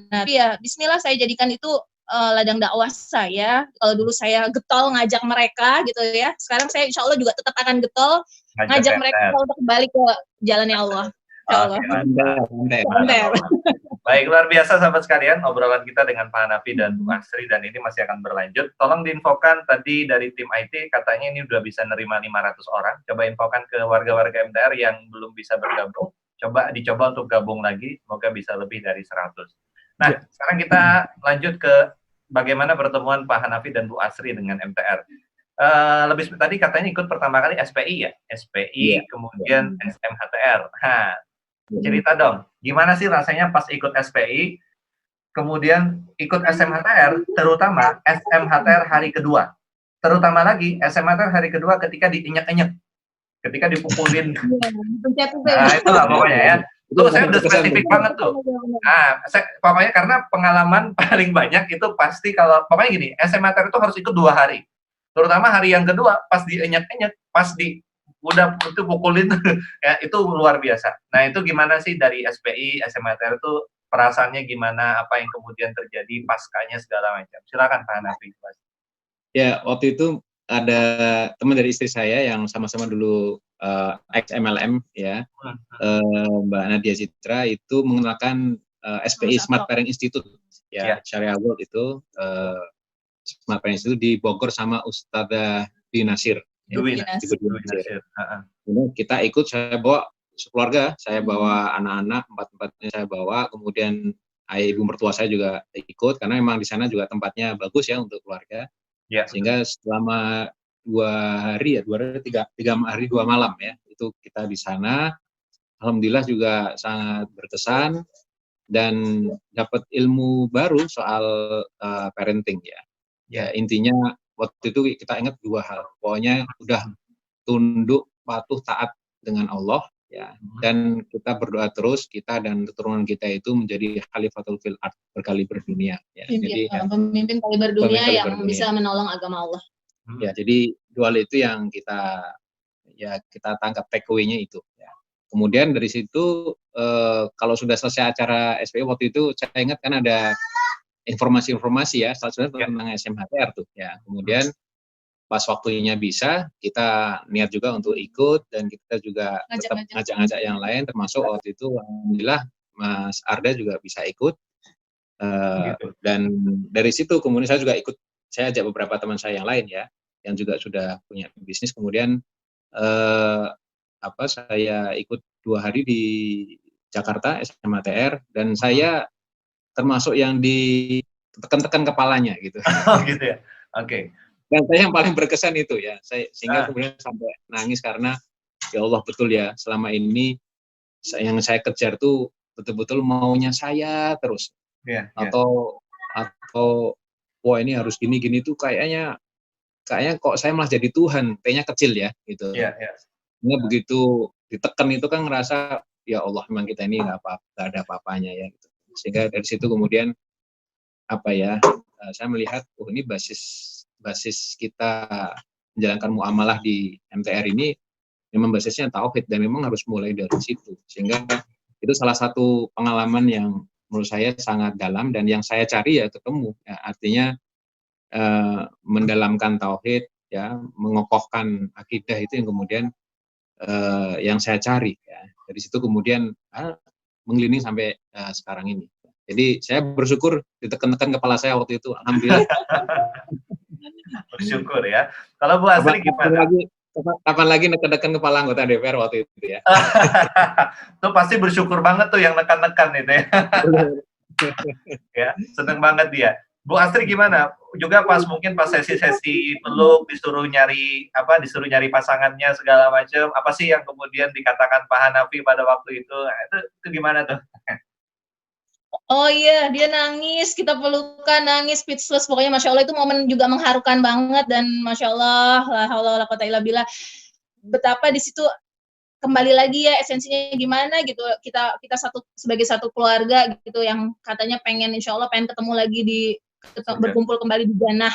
Nah, ya Bismillah saya jadikan itu ladang dakwah saya. Kalau dulu saya getol ngajak mereka gitu ya, sekarang saya insya Allah juga tetap akan getol ngajak mereka untuk kembali ke jalannya Allah. Baik, luar biasa sahabat sekalian obrolan kita dengan Pak Hanafi dan Bu Asri, dan ini masih akan berlanjut. Tolong diinfokan tadi dari tim IT katanya ini udah bisa nerima 500 orang. Coba infokan ke warga-warga MTR yang belum bisa bergabung. Dicoba untuk gabung lagi, semoga bisa lebih dari 100. Nah, sekarang kita lanjut ke bagaimana pertemuan Pak Hanafi dan Bu Asri dengan MTR. Tadi katanya ikut pertama kali SPI ya, SPI kemudian SMHTR. Nah, cerita dong, gimana sih rasanya pas ikut SPI, kemudian ikut SMHTR, terutama SMHTR hari kedua, terutama lagi SMHTR hari kedua ketika diinjak-injak, ketika dipukulin. Nah, itulah pokoknya ya. Itu saya udah spesifik banget tuh. Nah, pokoknya karena pengalaman paling banyak itu pasti kalau, pokoknya gini, SMHTR itu harus ikut 2 hari. Terutama hari yang kedua, pas diinjak-injak, udah itu pukulin, ya itu luar biasa. Nah itu gimana sih dari SPI, SMHTR itu perasaannya gimana, apa yang kemudian terjadi paskanya segala macam. Silakan Pak Hanafi. Ya, waktu itu ada teman dari istri saya yang sama-sama dulu ex-MLM ya, Mbak Nadia Citra itu mengenalkan SPI Smart Parent Institute ya, Syariah World itu Smart Parent Institute di Bogor sama Ustadzah Dinasir. Kita ikut, saya bawa sekeluarga, saya bawa anak-anak, 4-4-nya saya bawa, kemudian ayah ibu mertua saya juga ikut, karena memang di sana juga tempatnya bagus ya untuk keluarga. Sehingga selama 2 hari, 3 hari 2 malam ya, itu kita di sana. Alhamdulillah juga sangat berkesan dan dapat ilmu baru soal parenting ya. Ya intinya waktu itu kita ingat 2 hal, pokoknya udah tunduk, patuh, taat dengan Allah ya, dan kita berdoa terus, kita dan keturunan kita itu menjadi khalifatul fil ard, berkaliber dunia ya. Jadi pemimpin kaliber dunia yang bisa menolong agama Allah. Ya, jadi 2 hal itu yang kita tangkap take away-nya itu ya. Kemudian dari situ kalau sudah selesai acara SPI waktu itu, saya ingat kan ada informasi-informasi ya, salah satunya tentang SMHTR tuh ya. Kemudian pas waktunya bisa, kita niat juga untuk ikut, dan kita juga tetap ngajak-ngajak yang lain, termasuk waktu itu alhamdulillah Mas Arda juga bisa ikut. Dan dari situ kemudian saya juga ikut, saya ajak beberapa teman saya yang lain ya, yang juga sudah punya bisnis. Kemudian saya ikut 2 hari di Jakarta SMHTR, dan saya termasuk yang ditekan-tekan kepalanya gitu. Oh gitu ya. Oke. Dan saya yang paling berkesan itu ya, sehingga kemudian sampai nangis karena ya Allah, betul ya, selama ini yang saya kejar tuh betul-betul maunya saya terus. Atau wah ini harus gini-gini tuh kayaknya kok saya malah jadi Tuhan, T-nya kecil ya gitu. Begitu ditekan itu kan ngerasa ya Allah, memang kita ini nggak ada apa-apanya ya gitu. Sehingga dari situ kemudian saya melihat ini basis kita menjalankan muamalah di MTR ini memang basisnya tauhid, dan memang harus mulai dari situ. Sehingga itu salah satu pengalaman yang menurut saya sangat dalam, dan yang saya cari ya ketemu ya, artinya mendalamkan tauhid ya, mengokohkan akidah, itu yang kemudian yang saya cari ya. Dari situ kemudian mengelilingi sampai sekarang ini. Jadi saya bersyukur ditekan-tekan kepala saya waktu itu, alhamdulillah. Bersyukur ya. Kalau Bu Asri gimana? Kapan lagi neken-neken kepala anggota DPR waktu itu ya. Tuh pasti bersyukur banget tuh yang nekan-nekan itu ya. Ya, seneng banget dia. Bu Astri gimana? Juga mungkin pas sesi-sesi peluk disuruh nyari pasangannya segala macam. Apa sih yang kemudian dikatakan Pak Hanafi pada waktu itu? Nah, itu gimana tuh? Oh iya, dia nangis, kita pelukan, nangis, speechless. Pokoknya Masya Allah itu momen juga mengharukan banget dan Masya Allah, la haula wala quwata illa billah. Betapa di situ kembali lagi ya esensinya gimana gitu. Kita sebagai satu keluarga gitu yang katanya pengen Insya Allah pengen ketemu lagi berkumpul kembali di jannah.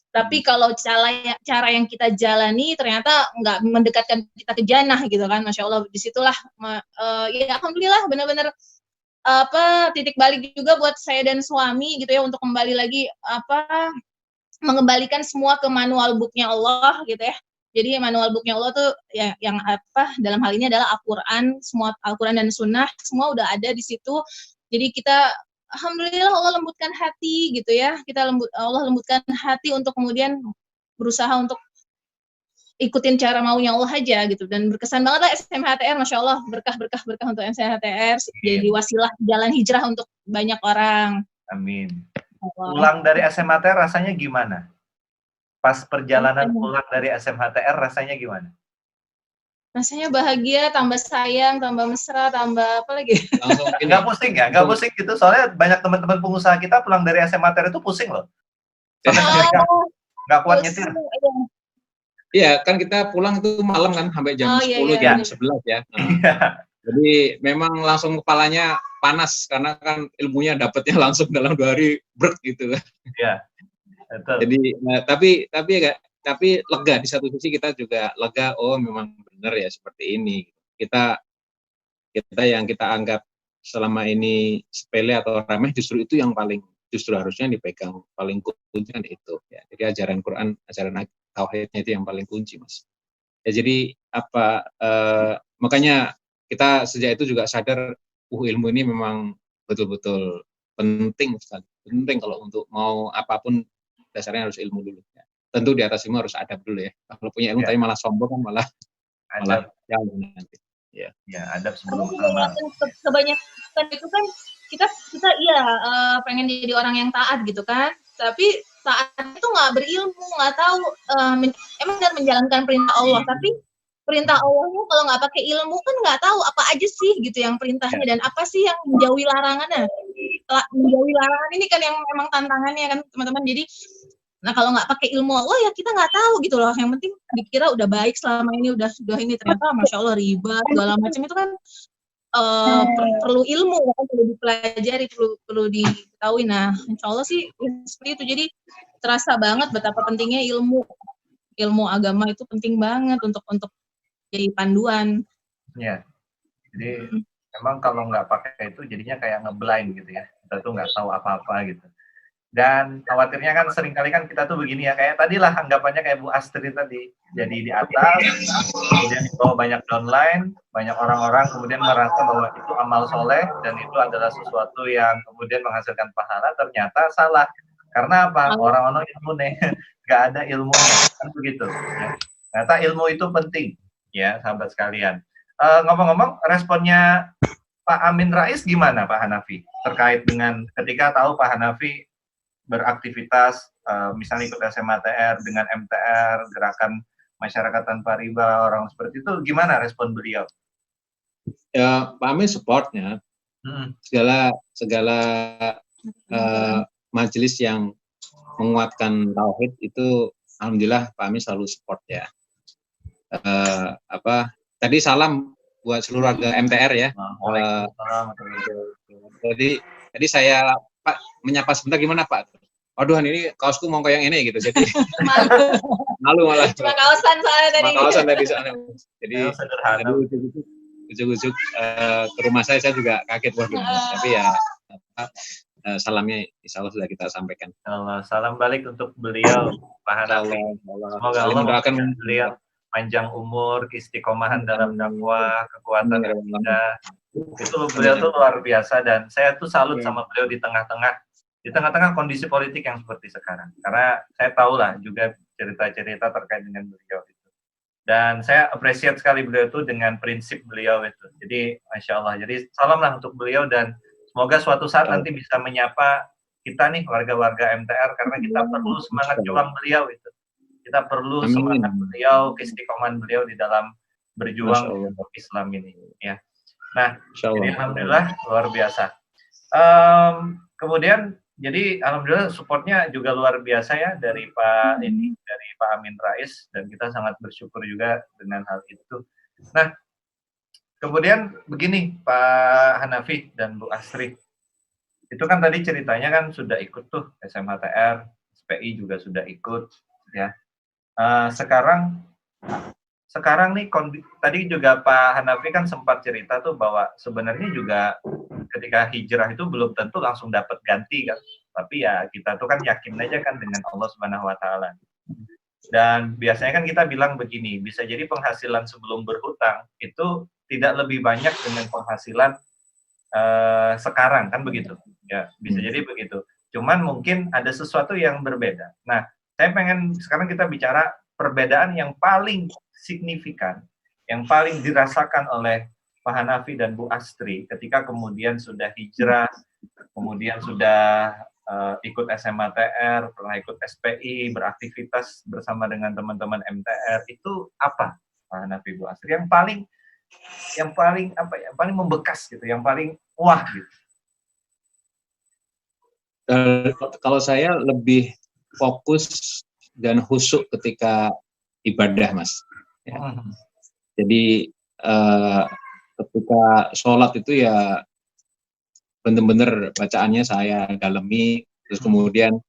Tapi kalau cara yang kita jalani ternyata nggak mendekatkan kita ke jannah gitu kan, Masya Allah. Disitulah ya alhamdulillah benar-benar titik balik juga buat saya dan suami gitu ya untuk kembali lagi mengembalikan semua ke manual booknya Allah gitu ya. Jadi manual booknya Allah tuh yang dalam hal ini adalah Al-Quran, semua Al-Quran dan Sunnah semua udah ada di situ. Jadi kita alhamdulillah Allah lembutkan hati gitu ya. Allah lembutkan hati untuk kemudian berusaha untuk ikutin cara maunya Allah aja gitu, dan berkesan banget lah SMHTR, Masya Allah, berkah untuk SMHTR, jadi wasilah jalan hijrah untuk banyak orang. Amin. Pulang dari SMHTR rasanya gimana? Pas perjalanan pulang dari SMHTR rasanya gimana? Rasanya bahagia, tambah sayang, tambah mesra, tambah apa lagi? Nggak pusing ya? Nggak pusing gitu, soalnya banyak teman-teman pengusaha kita pulang dari SMHTR itu pusing loh. Nggak kuat nyetir. Iya, kan kita pulang itu malam kan, sampai jam 10, jam 11 ya. Jadi memang langsung kepalanya panas, karena kan ilmunya dapatnya langsung dalam 2 hari, brek gitu. Iya, betul. Jadi, tapi lega, di satu sisi kita juga lega, oh memang benar ya seperti ini. Kita yang kita anggap selama ini sepele atau remeh, justru itu yang justru harusnya dipegang, paling kunci kan itu. Ya. Jadi ajaran Quran, ajaran tauhidnya itu yang paling kunci, Mas. Ya, jadi makanya kita sejak itu juga sadar ilmu ini memang betul-betul penting sekali. Penting kalau untuk mau apapun dasarnya harus ilmu dulu. Ya. Tentu di atas ilmu harus adab dulu ya. Kalau punya ilmu tapi malah sombong kan malah jauh nanti. Ya, adab sebelum amal. Kebanyakan itu kan kita pengen jadi orang yang taat gitu kan. Tapi saat itu nggak berilmu, nggak tahu emang kan menjalankan perintah Allah, tapi perintah Allahnya kalau nggak pakai ilmu kan nggak tahu apa aja sih gitu yang perintahnya dan apa sih yang menjauhi larangannya. Menjauhi larangan ini kan yang memang tantangannya kan teman-teman. Jadi kalau nggak pakai ilmu Allah ya kita nggak tahu gitu loh. Yang penting dikira udah baik selama ini, udah ini ternyata Masya Allah riba segala macam itu kan perlu ilmu, kan perlu dipelajari, perlu diketahui. Nah, Insya Allah sih seperti itu. Jadi terasa banget betapa pentingnya ilmu agama itu penting banget untuk jadi panduan. Ya, jadi memang kalau nggak pakai itu jadinya kayak ngeblind gitu ya. Kita tuh nggak tahu apa-apa gitu. Dan khawatirnya kan seringkali kan kita tuh begini ya, kayak tadilah anggapannya kayak Bu Astri tadi, jadi di atas, kemudian dibawa banyak downline, banyak orang-orang kemudian merasa bahwa itu amal soleh dan itu adalah sesuatu yang kemudian menghasilkan pahala. Ternyata salah, karena apa? Orang-orang ilmu nih, nggak ada ilmunya, kan begitu. Ya. Ternyata ilmu itu penting, ya sahabat sekalian. Ngomong-ngomong, responnya Pak Amin Rais gimana Pak Hanafi terkait dengan ketika tahu Pak Hanafi beraktivitas misalnya ikut SMHTR dengan MTR, gerakan masyarakat tanpa riba, orang seperti itu, gimana respon beliau? Ya, Pak Amin supportnya segala majelis yang menguatkan tauhid itu, alhamdulillah Pak Amin selalu support ya. Tadi salam buat seluruh warga MTR ya. Jadi saya Pak menyapa sebentar, gimana Pak? Waduh, ini kaosku mau kayak yang ini gitu. Jadi malu malah. Cuma kaosan soalnya tadi. Kaosan tadi soalnya. Jadi ujuk-ujuk ke rumah saya juga kaget, waduh. Tapi ya salamnya insya Allah sudah kita sampaikan. Salam balik untuk beliau Pak Hanafi. Semoga Allah memberikan beliau panjang umur, istiqomahan dalam dakwah, kekuatan ibadah. Itu beliau tuh luar biasa dan saya tuh salut sama beliau di tengah-tengah kondisi politik yang seperti sekarang. Karena saya tahu lah juga cerita-cerita terkait dengan beliau itu. Dan saya appreciate sekali beliau itu dengan prinsip beliau itu. Jadi Masya Allah. Jadi salamlah untuk beliau dan semoga suatu saat nanti bisa menyapa kita nih warga-warga MTR karena kita perlu semangat juang beliau itu. Kita perlu semangat beliau, keistiqomahan beliau di dalam berjuang untuk Islam ini. Ya. Nah, jadi alhamdulillah luar biasa. Kemudian jadi alhamdulillah supportnya juga luar biasa ya dari Pak Amin Rais, dan kita sangat bersyukur juga dengan hal itu. Nah, kemudian begini Pak Hanafi dan Bu Astri, itu kan tadi ceritanya kan sudah ikut tuh SMHTR, SPI juga sudah ikut ya. Sekarang nih tadi juga Pak Hanafi kan sempat cerita tuh bahwa sebenarnya juga ketika hijrah itu belum tentu langsung dapat ganti kan, tapi ya kita tuh kan yakin aja kan dengan Allah Subhanahu Wa Taala. Dan biasanya kan kita bilang begini, bisa jadi penghasilan sebelum berhutang itu tidak lebih banyak dengan penghasilan sekarang kan begitu ya, bisa jadi begitu. Cuman mungkin ada sesuatu yang berbeda. Nah, saya pengen sekarang kita bicara perbedaan yang paling signifikan, yang paling dirasakan oleh Pak Hanafi dan Bu Astri ketika kemudian sudah hijrah, kemudian sudah ikut SMHTR, pernah ikut SPI, beraktivitas bersama dengan teman-teman MTR, itu apa Pak Hanafi, Bu Astri yang paling apa ya, paling membekas gitu, yang paling wah gitu? Kalau saya lebih fokus dan khusyuk ketika ibadah, Mas. Ya. Jadi ketika sholat itu ya benar-benar bacaannya saya dalemi, terus kemudian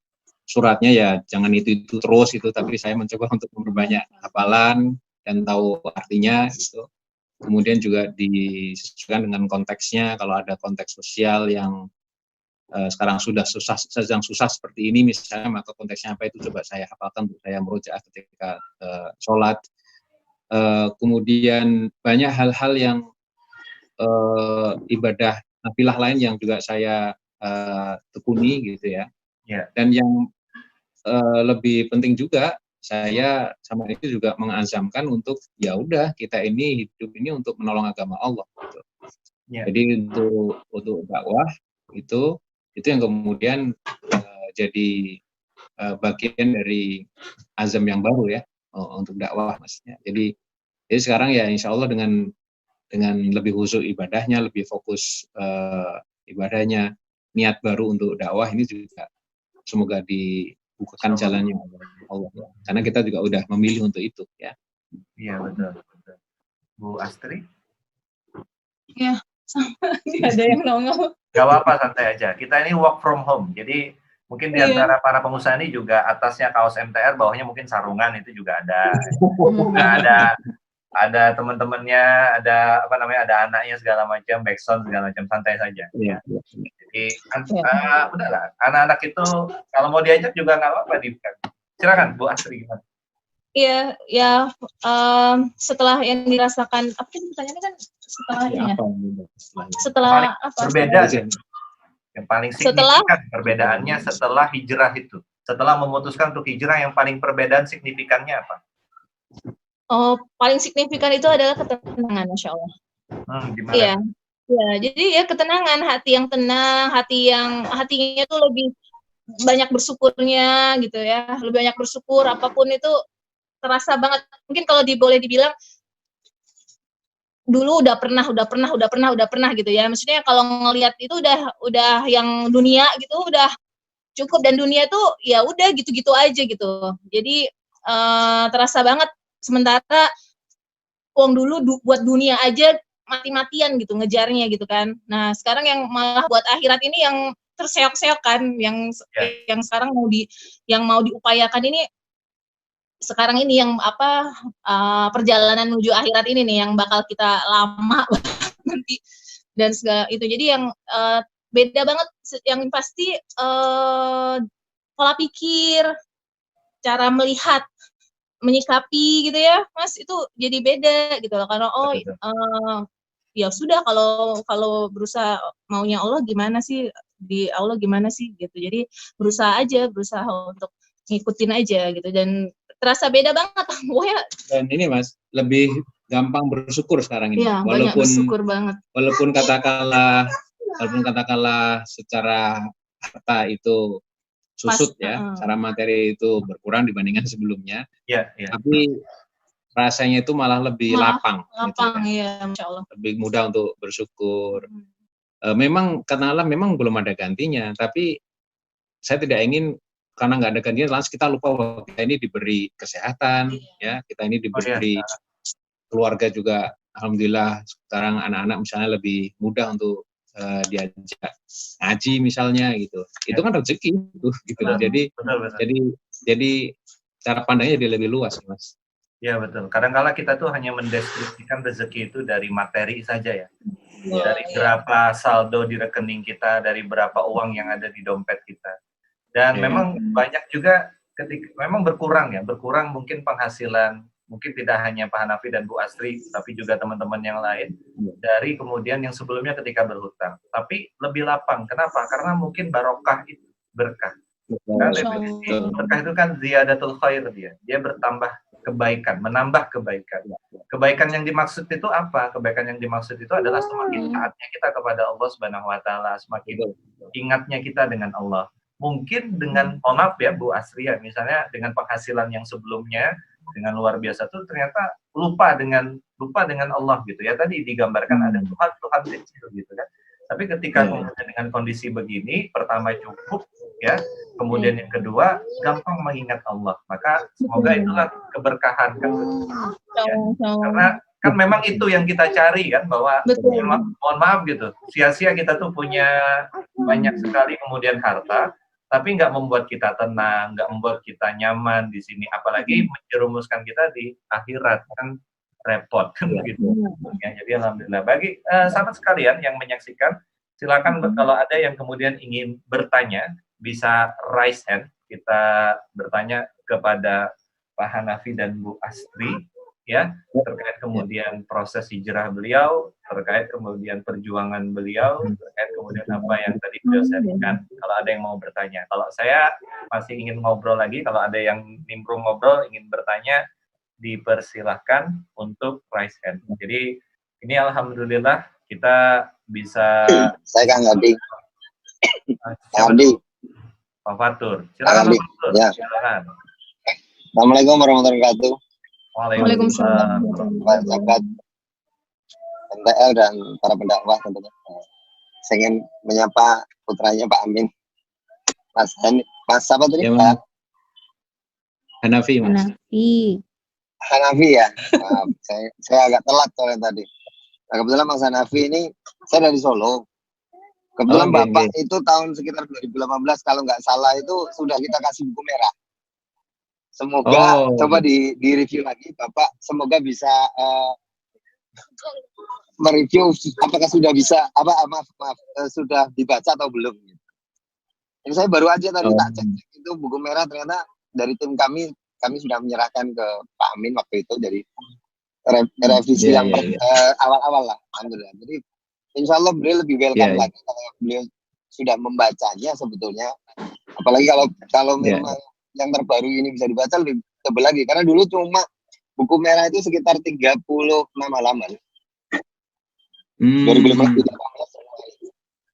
suratnya ya jangan itu terus itu, tapi saya mencoba untuk memperbanyak hafalan dan tahu artinya gitu. Kemudian juga disesuaikan dengan konteksnya, kalau ada konteks sosial yang sekarang sedang susah seperti ini misalnya, maka konteksnya apa itu coba saya hafalkan untuk saya merujaah ketika sholat. Kemudian banyak hal-hal yang ibadah nafilah lain yang juga saya tekuni gitu ya. Dan yang lebih penting juga, saya sama itu juga mengazamkan untuk ya udah kita ini hidup ini untuk menolong agama Allah gitu. Jadi untuk dakwah itu yang kemudian jadi bagian dari azam yang baru ya untuk dakwah maksudnya. Jadi sekarang ya insya Allah dengan lebih khusyuk ibadahnya, lebih fokus ibadahnya, niat baru untuk dakwah ini juga semoga dibukakan jalannya Allah. Karena kita juga udah memilih untuk itu ya. Iya betul. Bu Astri? Ya, sama nggak ada yang nongol. Gak apa-apa, santai aja. Kita ini work from home, jadi mungkin di antara para pengusaha ini juga atasnya kaos MTR, bawahnya mungkin sarungan, itu juga ada. Ada teman-temannya, ada ada anaknya segala macam, backsound segala macam, santai saja. Iya. Jadi udahlah, anak-anak itu kalau mau diajak juga nggak apa-apa. Silakan Bu Astri gimana? Iya, ya setelah yang dirasakan, apa sih pertanyaannya kan setelahnya ya? Setelah apa? Berbeda sih. Yang paling signifikan perbedaannya setelah hijrah itu. Setelah memutuskan untuk hijrah, yang paling perbedaan signifikannya apa? Oh, paling signifikan itu adalah ketenangan, Masya Allah. Gimana? Iya, jadi ya ketenangan, hati yang tenang, hatinya tuh lebih banyak bersyukurnya gitu ya, lebih banyak bersyukur, apapun itu terasa banget. Mungkin kalau boleh dibilang dulu udah pernah gitu ya. Maksudnya kalau ngelihat itu udah yang dunia gitu udah cukup, dan dunia tuh ya udah gitu-gitu aja gitu. Jadi terasa banget. Sementara uang dulu buat dunia aja mati-matian gitu ngejarnya gitu kan. Nah, sekarang yang malah buat akhirat ini yang terseok-seok kan, yang sekarang yang mau diupayakan ini sekarang ini yang perjalanan menuju akhirat ini nih yang bakal kita lama nanti dan segala itu. Jadi yang beda banget, yang pasti pola pikir, cara melihat, menyikapi gitu ya, Mas, itu jadi beda gitu loh. Karena ya sudah, kalau berusaha maunya Allah gimana sih, di Allah gimana sih gitu. Jadi berusaha untuk ngikutin aja gitu. Dan terasa beda banget. Pokoknya Dan ini Mas, lebih gampang bersyukur sekarang ini. ya, banyak bersyukur banget. Walaupun katakanlah secara harta itu susut ya, secara materi itu berkurang dibandingkan sebelumnya. Tapi rasanya itu malah lebih lapang. Lapang gitu, ya, Masya Allah. Lebih mudah untuk bersyukur. Memang katakanlah memang belum ada gantinya, tapi saya tidak ingin karena nggak ada gantinya langsung kita lupa bahwa kita ini diberi kesehatan, ya, kita ini diberi keluarga juga. Alhamdulillah sekarang anak-anak misalnya lebih mudah untuk diajak ngaji misalnya gitu. Itu kan rezeki gitu. Jadi cara pandangnya jadi lebih luas, Mas. Ya betul. Kadang-kala kita tuh hanya mendeskripsikan rezeki itu dari materi saja ya. Dari berapa saldo di rekening kita, dari berapa uang yang ada di dompet kita. Dan memang banyak juga ketika memang berkurang mungkin penghasilan, mungkin tidak hanya Pak Hanafi dan Bu Astri, tapi juga teman-teman yang lain dari kemudian yang sebelumnya ketika berhutang. Tapi lebih lapang. Kenapa? Karena mungkin barokah itu berkah. Kan definisi berkah itu kan ziyadatul khair dia bertambah kebaikan, menambah kebaikan. Kebaikan yang dimaksud itu apa? Kebaikan yang dimaksud itu adalah semakin taatnya kita kepada Allah Subhanahu wa taala, semakin ingatnya kita dengan Allah. Mungkin dengan maaf ya Bu Astri ya, misalnya dengan penghasilan yang sebelumnya dengan luar biasa tuh ternyata lupa dengan Allah gitu ya. Tadi digambarkan ada Tuhan kecil gitu kan. Tapi ketika kemudian dengan kondisi begini, pertama cukup ya, kemudian yang kedua gampang mengingat Allah. Maka semoga itulah keberkahan kan. Ya. Karena kan memang itu yang kita cari kan, bahwa mohon maaf gitu, sia-sia kita tuh punya banyak sekali kemudian harta, tapi nggak membuat kita tenang, nggak membuat kita nyaman di sini, apalagi menjerumuskan kita di akhirat kan. Repot kan begitu. Ya, jadi alhamdulillah bagi sahabat sekalian yang menyaksikan, silakan kalau ada yang kemudian ingin bertanya bisa raise hand, kita bertanya kepada Pak Hanafi dan Bu Astri ya, terkait kemudian proses hijrah beliau, terkait kemudian perjuangan beliau, terkait kemudian apa yang tadi beliau sharingkan. Kalau ada yang mau bertanya, kalau saya masih ingin ngobrol lagi, kalau ada yang nimbrung ngobrol ingin bertanya, dipersilahkan untuk raise hand. Jadi ini alhamdulillah kita bisa. Saya Kang Adi. Pak Fatur. Silakan Pak Fatur. Ya. Silakan. Assalamualaikum warahmatullahi wabarakatuh. Waalaikumsalam. Pak sahabat MTL dan para pendakwah tentunya. Saya ingin menyapa putranya Pak Amin. Mas siapa tadi? Ya, Hanafi, Mas. Hanafi ya, saya agak telat soalnya tadi. Nah, kebetulan Mas Hanafi ini saya dari Solo. Kebetulan Bapak itu tahun sekitar 2018 kalau nggak salah itu sudah kita kasih buku merah. Semoga coba di review lagi Bapak, semoga bisa mereview apakah sudah bisa sudah dibaca atau belum. Ini saya baru aja tadi tak cek itu buku merah, ternyata dari tim kami sudah menyerahkan ke Pak Amin waktu itu, jadi revisi yang awal-awal lah, alhamdulillah. Jadi insya Allah beliau lebih welcome lagi kalau beliau sudah membacanya sebetulnya. Apalagi kalau memang yang terbaru ini bisa dibaca lebih tebal lagi, karena dulu cuma buku merah itu sekitar 36 halaman. 2015.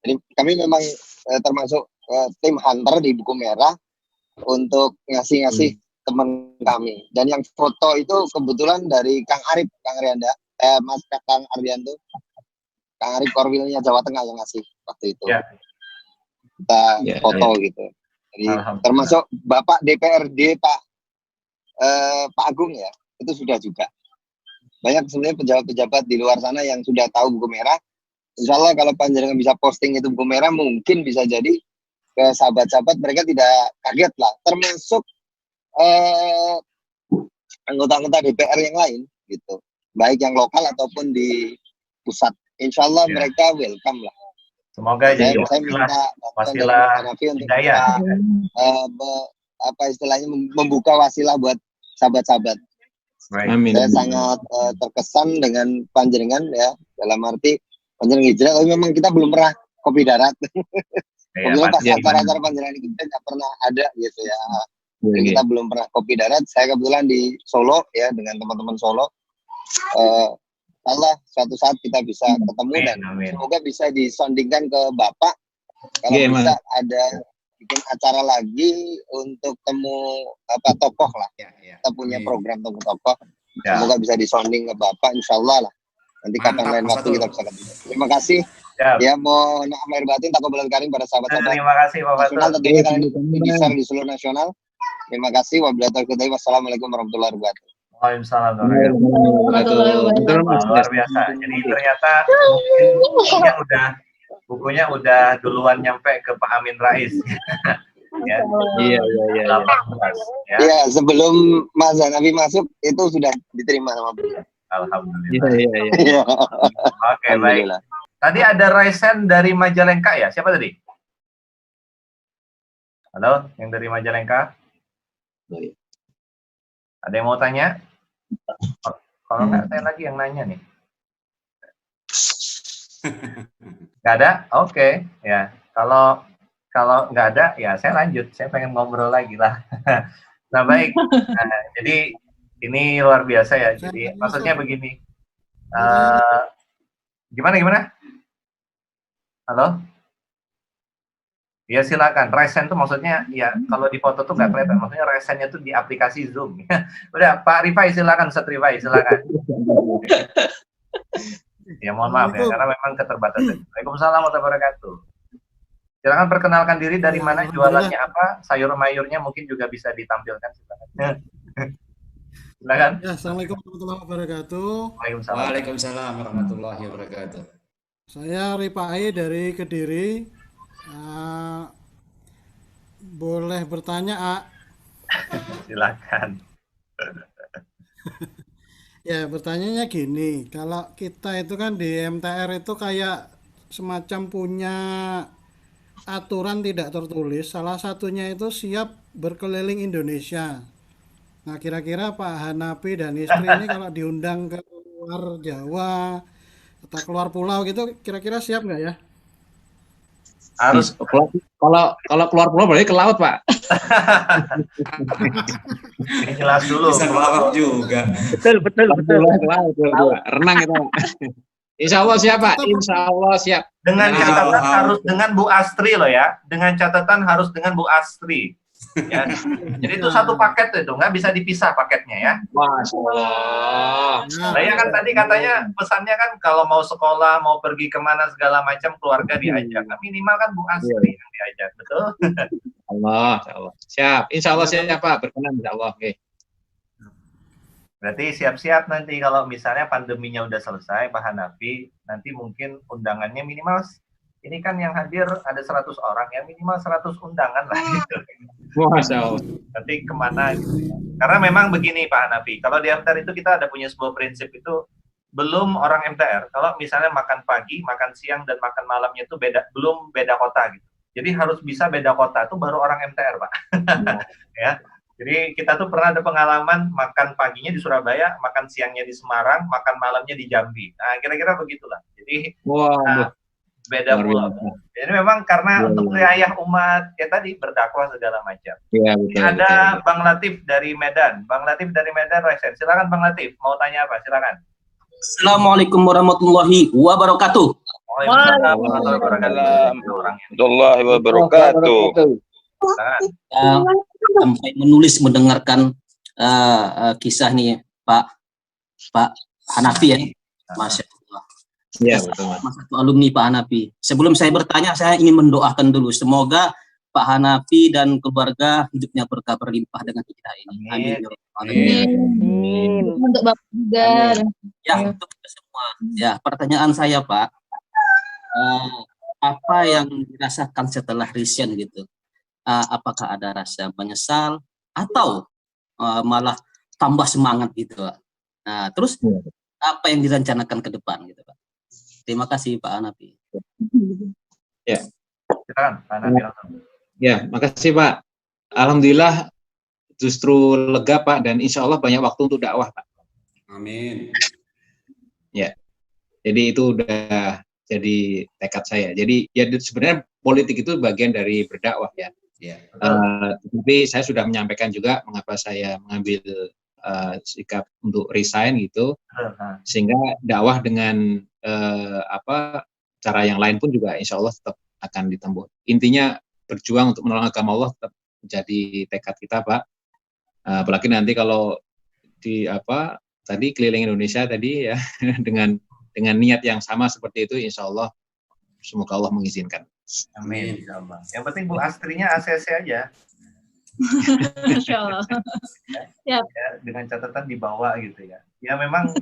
Jadi kami memang termasuk tim hunter di buku merah untuk ngasih teman kami, dan yang foto itu kebetulan dari Kang Arif, Kang Ardianto, Kang Arif Korwilnya Jawa Tengah yang ngasih waktu itu. Kita foto gitu. Jadi termasuk Bapak DPRD Pak Agung ya, itu sudah juga. Banyak sebenarnya pejabat-pejabat di luar sana yang sudah tahu buku merah. Insya Allah kalau panjenengan bisa posting itu buku merah, mungkin bisa jadi ke sahabat-sahabat mereka tidak kaget lah. Termasuk anggota-anggota DPR yang lain gitu, baik yang lokal ataupun di pusat, insya Allah mereka welcome lah. Semoga jadi wasilah hidayah, apa istilahnya, membuka wasilah buat sahabat-sahabat. Amin. Saya sangat terkesan dengan panjenengan ya, dalam arti panjenengan hijrah, tapi memang kita belum pernah kopi darat. Kemudian pas acara-acara panjenengan kita nggak pernah ada gitu ya. Jadi kita belum pernah kopi darat. Saya kebetulan di Solo ya dengan teman-teman Solo. Allah suatu saat kita bisa ketemu dan semoga bisa disondingkan ke Bapak. Kalau bisa ada bikin acara lagi untuk temu tokoh lah. Kita punya program tokoh. Semoga bisa disonding ke Bapak, insya Allah lah. Nanti kapan lain waktu kita bisa ketemu. Terima kasih. Ya, mohon lahir batin, takabul karim pada sahabat-sahabat. Terima kasih Pak Nasional, tentunya kalian bisa di seluruh nasional. Terima kasih. Wassalamualaikum warahmatullahi wabarakatuh. Waalaikumsalam warahmatullahi wabarakatuh. Luar biasa. Jadi ternyata bukunya udah duluan nyampe ke Pak Amin Rais. Ya. Iya. Iya, sebelum Mas Hanafi masuk itu sudah diterima sama beliau. Alhamdulillah. Iya. Oke, baik. Tadi ada Raisen dari Majalengka ya? Siapa tadi? Halo, yang dari Majalengka? Ada yang mau tanya? Kalau nggak, saya lagi yang nanya nih. Nggak ada? Oke. Ya, kalau nggak ada, ya saya lanjut. Saya pengen ngobrol lagi lah. Nah, baik. Nah, jadi ini luar biasa ya. Jadi maksudnya begini. Gimana? Halo? Ya silakan. Resen itu maksudnya ya kalau di foto tuh nggak kelihatan. Maksudnya resennya tuh di aplikasi Zoom. Udah, Pak Rifai silakan, Ustaz Rifai silakan. Ya mohon maaf ya karena memang keterbatasan. Waalaikumsalam warahmatullahi wabarakatuh. Silakan perkenalkan diri, dari mana, jualannya apa, sayur-mayurnya mungkin juga bisa ditampilkan. Silakan. Ya, Assalamualaikum warahmatullahi wabarakatuh. Waalaikumsalam warahmatullahi wabarakatuh. Saya Rifai dari Kediri. Boleh bertanya, A? Silakan. Ya, bertanyanya gini, kalau kita itu kan di MTR itu kayak semacam punya aturan tidak tertulis, salah satunya itu siap berkeliling Indonesia. Nah, kira-kira Pak Hanafi dan istri ini kalau diundang ke luar Jawa atau keluar pulau gitu, kira-kira siap nggak ya? Harus kalau keluar pulau berarti ke laut, Pak. Ini jelas dulu. Bisa ngelawak juga. Betul. Ke laut. Renang itu. Insya Allah siap, Pak. Insya Allah siap. Dengan catatan harus dengan Bu Astri loh ya. Dengan catatan harus dengan Bu Astri. Ya. Jadi itu satu paket itu, nggak bisa dipisah paketnya ya. Masya Allah. Nah ya kan tadi katanya pesannya kan kalau mau sekolah, mau pergi kemana segala macam keluarga diajak. Nah, minimal kan Bu Astri yang diajak, betul? Allah. Siap. Insya Allah siap, Pak. Berkenan, insya Allah. Oke. Berarti siap-siap nanti kalau misalnya pandeminya udah selesai, Pak Hanafi, nanti mungkin undangannya minimal, ini kan yang hadir ada 100 orang, ya minimal 100 undangan lah gitu. Masya Allah. Nanti kemana gitu ya. Karena memang begini Pak Hanafi, kalau di MTR itu kita ada punya sebuah prinsip itu, belum orang MTR, kalau misalnya makan pagi, makan siang, dan makan malamnya itu belum beda kota gitu. Jadi harus bisa beda kota, itu baru orang MTR Pak. Ya. Jadi kita tuh pernah ada pengalaman makan paginya di Surabaya, makan siangnya di Semarang, makan malamnya di Jambi. Nah, kira-kira begitulah. Jadi beda pulau. Jadi memang karena untuk riayah umat, ya tadi berdakwah segala macam. Ya, betul, ada betul. Bang Latif dari Medan. Bang Latif dari Medan, Resen. Silakan Bang Latif, mau tanya apa? Silakan. Assalamualaikum warahmatullahi wabarakatuh. Waalaikumsalam warahmatullahi wabarakatuh. Sampai menulis mendengarkan kisah nih Pak Hanafi ya, Masya Allah. Iya betul. Mas satu alumni Pak Hanafi. Sebelum saya bertanya, saya ingin mendoakan dulu. Semoga Pak Hanafi dan keluarga hidupnya berkah berlimpah dengan kita ini. Amin. Amin. Untuk Bapak juga. Ya, untuk kita semua. Ya, pertanyaan saya Pak, apa yang dirasakan setelah resign gitu? Apakah ada rasa menyesal atau malah tambah semangat gitu Pak? Nah, terus apa yang direncanakan ke depan gitu Pak? Terima kasih Pak Hanafi. Ya. Silakan Pak Hanafi langsung. Ya, makasih Pak. Alhamdulillah justru lega Pak, dan insya Allah banyak waktu untuk dakwah Pak. Amin. Ya, jadi itu udah jadi tekad saya. Jadi ya sebenarnya politik itu bagian dari berdakwah ya. Ya. Tapi saya sudah menyampaikan juga mengapa saya mengambil sikap untuk resign gitu, sehingga dakwah dengan cara yang lain pun juga insya Allah tetap akan ditempuh. Intinya berjuang untuk menolong agama Allah tetap menjadi tekad kita, Pak. Apalagi nanti kalau di tadi keliling Indonesia tadi ya dengan niat yang sama seperti itu, insya Allah semoga Allah mengizinkan. Amin. Yang penting Bu Astrinya ACC aja. Insya Allah. Ya, dengan catatan dibawa gitu ya. Ya memang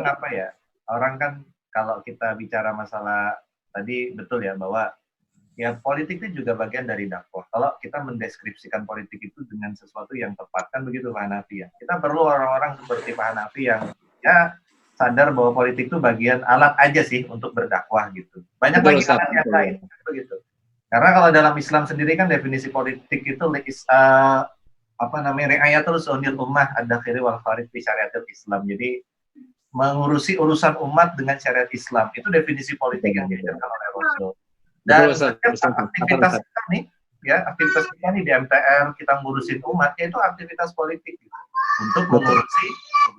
apa ya, orang kan kalau kita bicara masalah tadi betul ya bahwa ya politik itu juga bagian dari dakwah. Kalau kita mendeskripsikan politik itu dengan sesuatu yang tepat, kan begitu Pak Hanafi ya. Kita perlu orang-orang seperti Pak Hanafi yang ya sadar bahwa politik itu bagian alat aja sih untuk berdakwah gitu. Banyak lagi alat yang lain, begitu. Karena kalau dalam Islam sendiri kan definisi politik itu ri'ayatul sunil ummah ad-dakhili wal kharij fi syariatil Islam. Jadi mengurusi urusan umat dengan syariat Islam itu definisi politik yang diajarkan oleh Rasul. Dan aktivitas kita nih, ya aktivitas kita nih di MTR kita ngurusin umat, yaitu aktivitas politik gitu, untuk mengurusi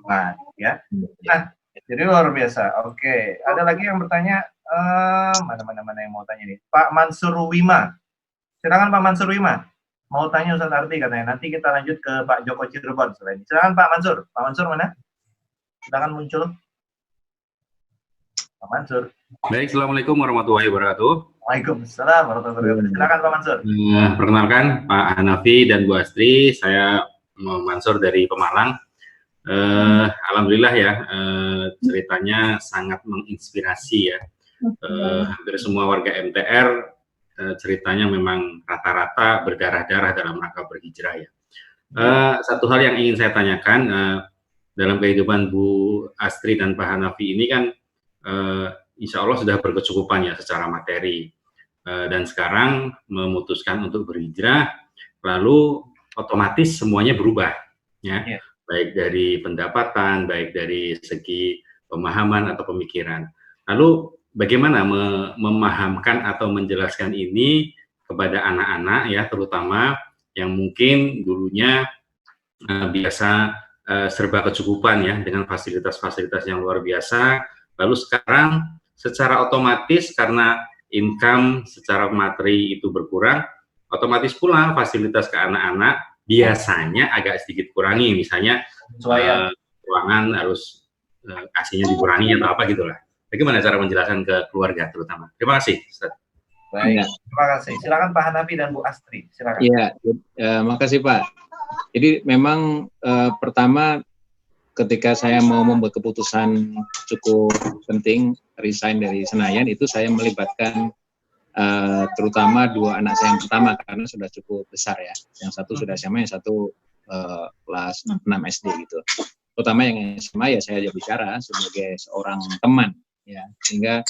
umat, ya. Nah, jadi luar biasa. Oke, ada lagi yang bertanya, mana yang mau tanya nih? Pak Mansur Wima, silakan Pak Mansur Wima. Mau tanya Ustaz Arti katanya. Nanti kita lanjut ke Pak Joko Cirebon selain. Silakan Pak Mansur. Pak Mansur mana? Silakan muncul. Pak Mansur. Baik, Assalamualaikum warahmatullahi wabarakatuh. Waalaikumsalam warahmatullahi wabarakatuh. Silakan Pak Mansur. Perkenalkan Pak Hanafi dan Bu Astri, saya Mansur dari Pemalang. Alhamdulillah ya, ceritanya sangat menginspirasi ya. Hampir semua warga MTR ceritanya memang rata-rata berdarah-darah dalam rangka berhijrah ya. Satu hal yang ingin saya tanyakan, dalam kehidupan Bu Astri dan Pak Hanafi ini kan insya Allah sudah berkecukupan ya secara materi, dan sekarang memutuskan untuk berhijrah, lalu otomatis semuanya berubah ya, baik dari pendapatan, baik dari segi pemahaman atau pemikiran. Lalu bagaimana memahamkan atau menjelaskan ini kepada anak-anak ya, terutama yang mungkin dulunya biasa serba kecukupan ya, dengan fasilitas-fasilitas yang luar biasa, lalu sekarang secara otomatis karena income secara materi itu berkurang, otomatis pula fasilitas ke anak-anak biasanya agak sedikit kurangi, misalnya ruangan harus AC-nya dikurangi atau apa gitulah. Bagaimana cara menjelaskan ke keluarga terutama? Terima kasih, Ustaz. Baik, terima kasih. Silakan Pak Hanafi dan Bu Astri. Silakan. Iya, makasih Pak. Jadi memang pertama ketika saya mau membuat keputusan cukup penting resign dari Senayan, itu saya melibatkan terutama dua anak saya yang pertama karena sudah cukup besar ya. Yang satu sudah SMA, yang satu kelas 6 SD gitu. Terutama yang SMA ya saya bicara sebagai seorang teman ya, sehingga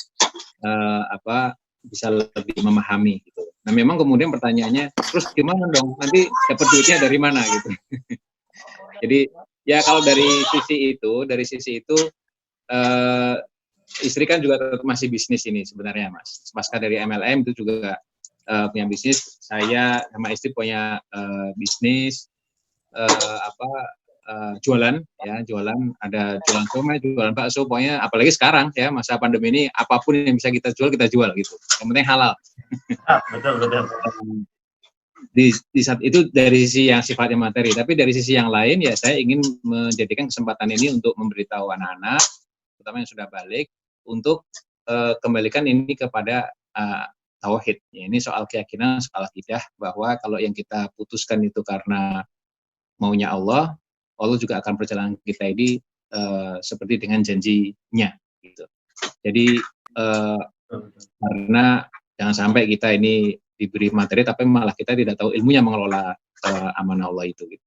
bisa lebih memahami gitu. Nah memang kemudian pertanyaannya, terus gimana dong? Nanti dapat duitnya dari mana gitu? Jadi ya kalau dari sisi itu istri kan juga masih bisnis ini sebenarnya Mas. Pasca dari MLM itu juga punya bisnis. Saya sama istri punya bisnis jualan ya, ada jualan somai, jualan bakso, pokoknya apalagi sekarang ya masa pandemi ini apapun yang bisa kita jual gitu. Yang penting halal. Betul. Di saat itu dari sisi yang sifatnya materi, tapi dari sisi yang lain ya saya ingin menjadikan kesempatan ini untuk memberitahu anak-anak, terutama yang sudah balik, untuk kembalikan ini kepada tauhid. Ya, ini soal keyakinan, soal akidah bahwa kalau yang kita putuskan itu karena maunya Allah juga akan perjalanan kita ini seperti dengan janjinya gitu. Jadi karena jangan sampai kita ini diberi materi tapi malah kita tidak tahu ilmunya mengelola amanah Allah itu gitu.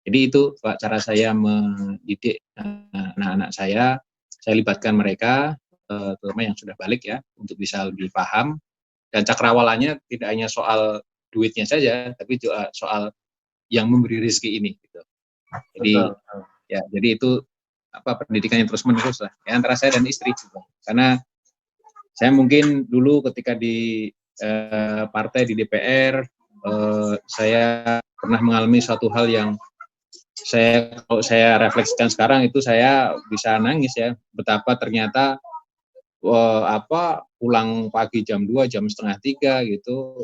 Jadi itu Pak cara saya mendidik anak-anak saya libatkan mereka terutama yang sudah balik ya untuk bisa lebih paham, dan cakrawalannya tidak hanya soal duitnya saja tapi juga soal yang memberi rezeki ini gitu. Jadi ya jadi itu pendidikan yang terus menerus lah ya, antara saya dan istri juga. Karena saya mungkin dulu ketika di partai di DPR saya pernah mengalami suatu hal yang kalau saya refleksikan sekarang itu saya bisa nangis ya, betapa ternyata pulang pagi jam 2, jam setengah 3 gitu,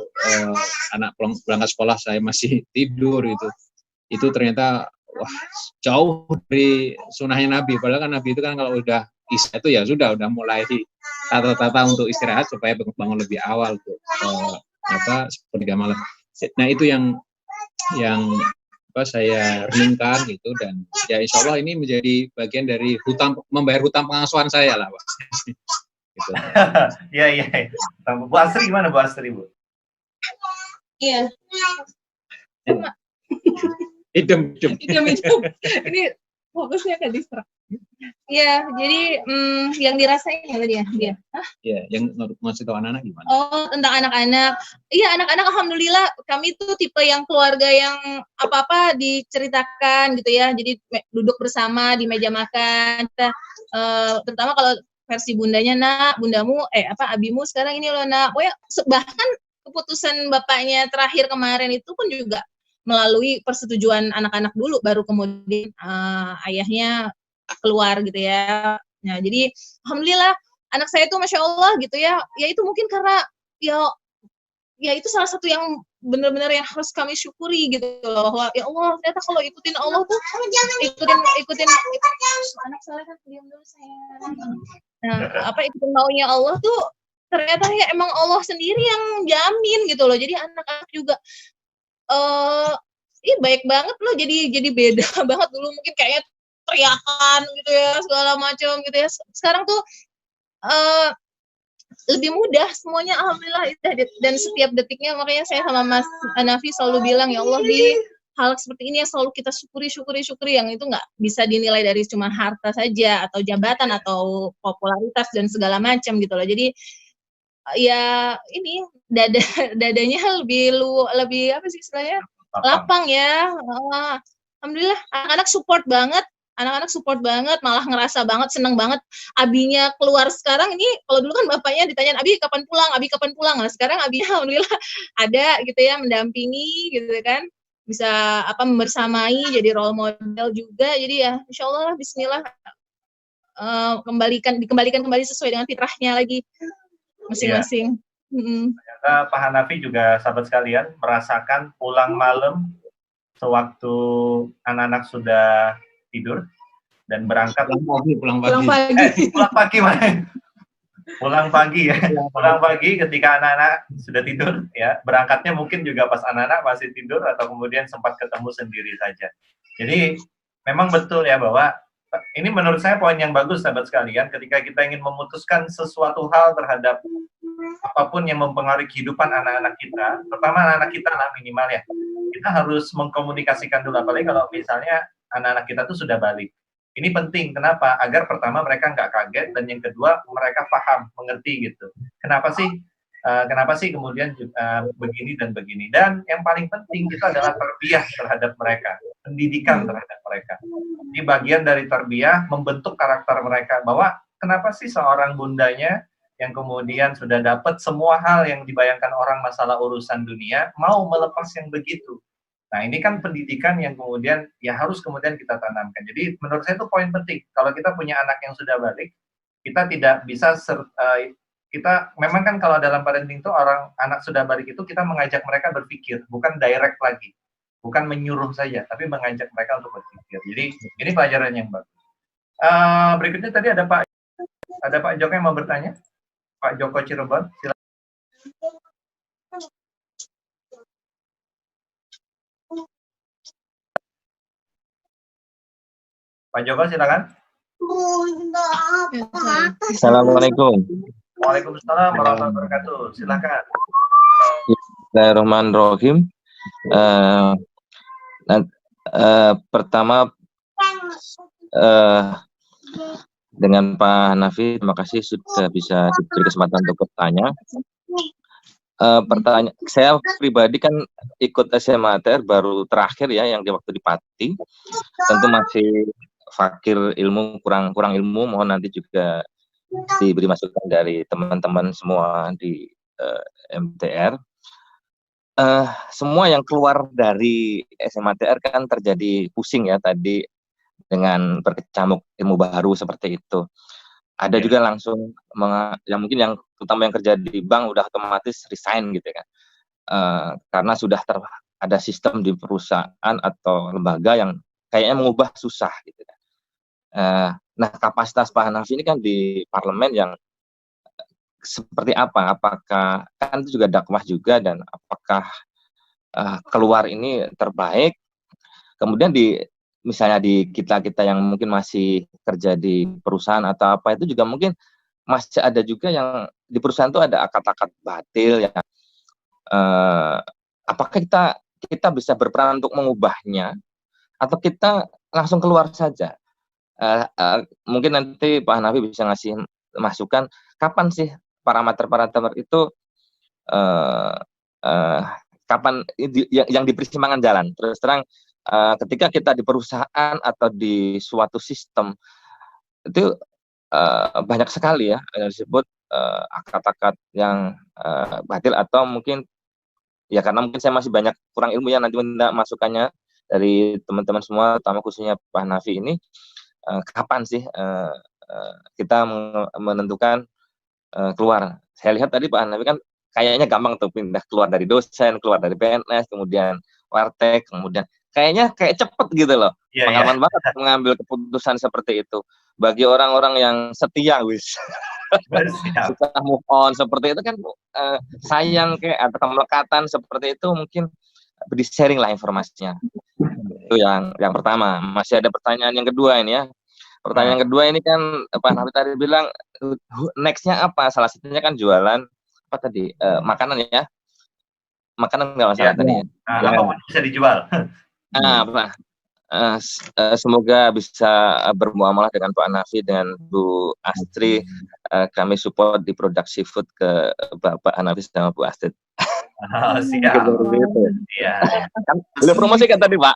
anak berangkat sekolah saya masih tidur gitu. Itu ternyata wah jauh dari sunnahnya Nabi. Padahal kan Nabi itu kan kalau udah isya itu ya sudah mulai tata-tata untuk istirahat supaya bangun lebih awal tuh sepertiga malam. Nah itu yang saya renungkan gitu, dan ya insya Allah ini menjadi bagian dari membayar hutang pengasuhan saya lah Pak. Gitu. Iya. Bu Astri gimana Bu Astri Bu? Iya. Idem. Ini fokusnya ke distrak. Iya, jadi yang dirasain ya tadi ya dia. Iya, yang ngasih tahu anak-anak gimana? Oh, tentang anak-anak. Iya, anak-anak alhamdulillah kami tuh tipe yang keluarga yang apa-apa diceritakan gitu ya. Jadi duduk bersama di meja makan. Kita terutama kalau versi bundanya, nak, bundamu abimu sekarang ini loh, nak. Oh ya, bahkan keputusan bapaknya terakhir kemarin itu pun juga melalui persetujuan anak-anak dulu, baru kemudian ayahnya keluar gitu ya. Nah, jadi alhamdulillah anak saya itu masya Allah gitu ya. Ya itu mungkin karena ya itu salah satu yang benar-benar yang harus kami syukuri gitu loh. Ya Allah, ternyata kalau ikutin Allah tuh ikutin anak saya kan diam dulu saya. Nah, ikutin maunya Allah tuh ternyata ya emang Allah sendiri yang jamin gitu loh. Jadi anak-anak juga baik banget loh, jadi beda banget. Dulu mungkin kayaknya teriakan gitu ya segala macam gitu ya, sekarang tuh lebih mudah semuanya alhamdulillah. Dan setiap detiknya makanya saya sama Mas Hanafi selalu bilang, ya Allah, di hal seperti ini yang selalu kita syukuri yang itu nggak bisa dinilai dari cuma harta saja atau jabatan atau popularitas dan segala macam gitu loh. Jadi ya ini dadanya lebih apa sih istilahnya, lapang ya. Alhamdulillah anak-anak support banget, malah ngerasa banget, seneng banget abinya keluar sekarang. Ini kalau dulu kan bapaknya ditanya abi kapan pulang, nah sekarang abinya alhamdulillah ada gitu ya, mendampingi gitu kan, bisa membersamai, jadi role model juga. Jadi ya insyaallah bismillah dikembalikan kembali sesuai dengan fitrahnya lagi masing-masing. Ternyata Pak Hanafi juga sahabat sekalian merasakan pulang malam sewaktu anak-anak sudah tidur dan berangkat pulang pagi ketika anak-anak sudah tidur ya, berangkatnya mungkin juga pas anak-anak masih tidur atau kemudian sempat ketemu sendiri saja. Jadi memang betul ya bahwa ini menurut saya poin yang bagus sahabat sekalian, ketika kita ingin memutuskan sesuatu hal terhadap apapun yang mempengaruhi kehidupan anak-anak kita, pertama anak-anak kita lah minimal ya, kita harus mengkomunikasikan dulu, apalagi kalau misalnya anak-anak kita tuh sudah balik. Ini penting, kenapa? Agar pertama mereka nggak kaget, dan yang kedua mereka paham, mengerti gitu. Kenapa sih kemudian begini dan begini. Dan yang paling penting itu adalah tarbiyah terhadap mereka, pendidikan terhadap mereka. Ini bagian dari tarbiyah, membentuk karakter mereka, bahwa kenapa sih seorang bundanya yang kemudian sudah dapat semua hal yang dibayangkan orang masalah urusan dunia, mau melepas yang begitu. Nah, ini kan pendidikan yang kemudian ya harus kemudian kita tanamkan. Jadi menurut saya itu poin penting. Kalau kita punya anak yang sudah balik, kita tidak bisa kita memang kan kalau dalam parenting itu anak sudah balik itu kita mengajak mereka berpikir, bukan direct lagi, bukan menyuruh saja, tapi mengajak mereka untuk berpikir. Jadi ini pelajaran yang bagus. Berikutnya tadi ada Pak Joko yang mau bertanya, Pak Joko Cirebon, silakan. Pak Joko silakan. Assalamualaikum. Waalaikumsalam warahmatullahi wabarakatuh. Silakan. Bismillahirrahmanirrahim. Pertama dengan Pak Hanafi, terima kasih sudah bisa diberi kesempatan untuk bertanya. Pertanyaan saya pribadi kan ikut SMA ATR baru terakhir ya, yang di waktu di Pati. Tentu masih fakir ilmu, kurang ilmu, mohon nanti juga diberi masukan dari teman-teman semua di MTR. semua yang keluar dari SMATR kan terjadi pusing ya tadi dengan berkecamuk ilmu baru seperti itu. Ada juga langsung yang mungkin yang terutama yang kerja di bank udah otomatis resign gitu kan. Karena sudah ada sistem di perusahaan atau lembaga yang kayaknya mengubah susah gitu kan. Nah, kapasitas Pak Hanafi ini kan di parlemen yang seperti apa? Apakah kan itu juga dakwah juga dan apakah keluar ini terbaik? Kemudian misalnya di kita yang mungkin masih kerja di perusahaan atau apa itu juga mungkin masih ada juga yang di perusahaan itu ada akad-akad batil ya. Apakah kita bisa berperan untuk mengubahnya atau kita langsung keluar saja? Mungkin nanti Pak Hanafi bisa ngasih masukan kapan sih parameter-parameter itu kapan yang di persimpangan jalan. Terus terang ketika kita di perusahaan atau di suatu sistem itu banyak sekali ya yang disebut akad-akad yang batil atau mungkin ya karena mungkin saya masih banyak kurang ilmunya, nanti minta masukannya dari teman-teman semua, terutama khususnya Pak Hanafi ini, kapan sih kita menentukan keluar. Saya lihat tadi Pak Hanafi kan kayaknya gampang tuh pindah keluar dari dosen, keluar dari PNS, kemudian warteg, kemudian kayak cepet gitu loh. Pengalaman banget mengambil keputusan seperti itu. Bagi orang-orang yang setia, suka move on seperti itu kan sayang kayak atau kemelekatan seperti itu mungkin di sharing lah informasinya. Itu yang pertama. Masih ada pertanyaan yang kedua ini ya. Pertanyaan kedua ini kan Pak Hanafi tadi bilang next-nya apa? Salah satunya kan jualan apa tadi? Makanan ya. Makanan nggak masalah tadi ya. Apapun bisa dijual. Apa? Semoga bisa bermuamalah dengan Pak Hanafi dengan Bu Astri. Kami support di produk seafood ke Bapak Hanafi sama Bu Astri. Siap. Iya. Boleh promosi kan tadi Pak?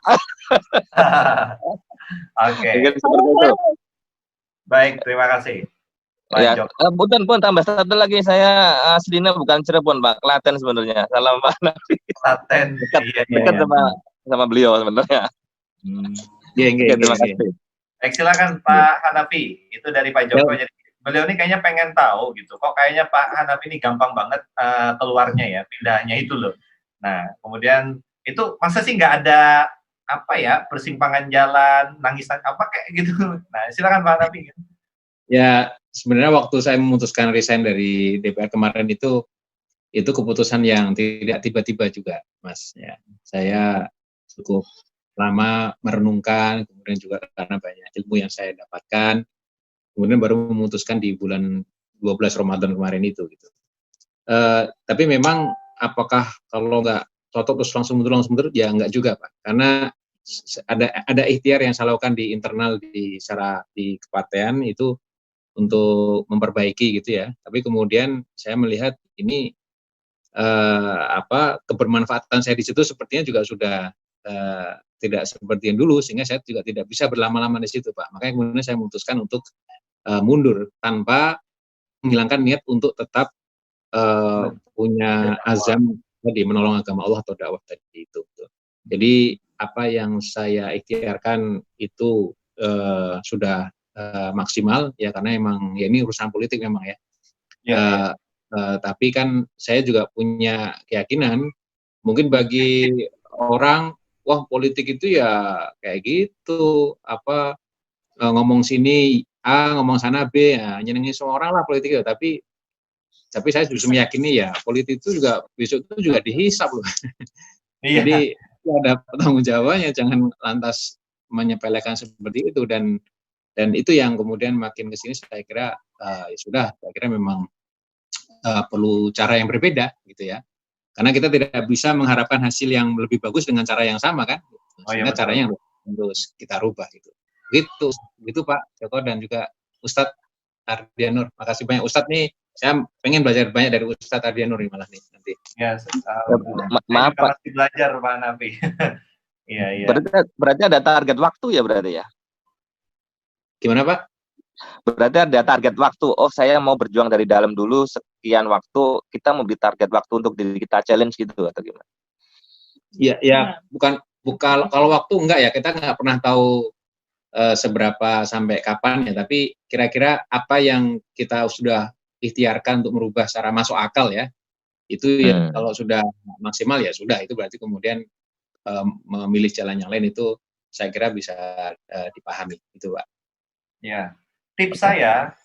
Oke. Baik, terima kasih. Ya, Punten tambah satu lagi, saya aslinya bukan Cirebon Pak, Klaten sebenarnya. Salam Pak Hanafi. Klaten. Dekat sama beliau sebenarnya. Terima kasih. Silakan Pak Hanafi, itu dari Pak Joko. Jadi beliau ini kayaknya pengen tahu gitu, kok kayaknya Pak Hanafi ini gampang banget keluarnya ya, pindahnya itu loh. Nah, kemudian itu masa sih nggak ada apa ya persimpangan jalan, nangisan apa kayak gitu. Nah, silakan Pak Hanafi. Ya, sebenarnya waktu saya memutuskan resign dari DPR kemarin itu keputusan yang tidak tiba-tiba juga, Mas. Ya, saya cukup lama merenungkan, kemudian juga karena banyak ilmu yang saya dapatkan, kemudian baru memutuskan di bulan 12 Ramadan kemarin itu. Gitu. Tapi memang apakah kalau nggak cocok terus langsung mundur, ya nggak juga Pak, karena ada ikhtiar yang saya lakukan di internal di kepartean itu untuk memperbaiki gitu ya. Tapi kemudian saya melihat ini kebermanfaatan saya di situ sepertinya juga sudah tidak seperti yang dulu, sehingga saya juga tidak bisa berlama-lama di situ Pak. Makanya kemudian saya memutuskan untuk mundur tanpa menghilangkan niat untuk tetap punya azam tadi menolong agama Allah atau dakwah tadi itu. Jadi apa yang saya ikhtiarkan itu sudah maksimal ya, karena emang ya ini urusan politik memang ya. Tapi kan saya juga punya keyakinan mungkin bagi orang wah politik itu ya kayak gitu ngomong sini A ngomong sana B ya, nyenengin semua orang lah politik itu, tapi saya justru meyakini ya politik itu juga besok itu juga dihisap loh. Jadi ada tanggung jawabnya, jangan lantas menyepelekan seperti itu, dan itu yang kemudian makin kesini saya kira saya kira memang perlu cara yang berbeda gitu ya, karena kita tidak bisa mengharapkan hasil yang lebih bagus dengan cara yang sama kan, sehingga caranya harus kita rubah gitu Pak Joko dan juga Ustadz Ardianur. Makasih banyak Ustadz nih, saya pengen belajar banyak dari Ustadz Ardianur nih malah nih nanti. Ya, maaf Pak, masih belajar Pak Hanafi. Iya. Berarti ada target waktu ya berarti ya? Gimana Pak? Berarti ada target waktu. Oh, saya mau berjuang dari dalam dulu sekian waktu, kita mau di target waktu untuk diri kita challenge gitu atau gimana? Ya, bukan kalau waktu enggak ya, kita nggak pernah tahu seberapa sampai kapan ya, tapi kira-kira apa yang kita sudah ikhtiarkan untuk merubah secara masuk akal ya, itu ya kalau sudah maksimal ya sudah, itu berarti kemudian memilih jalan yang lain itu saya kira bisa dipahami itu, Pak. Ya, tips saya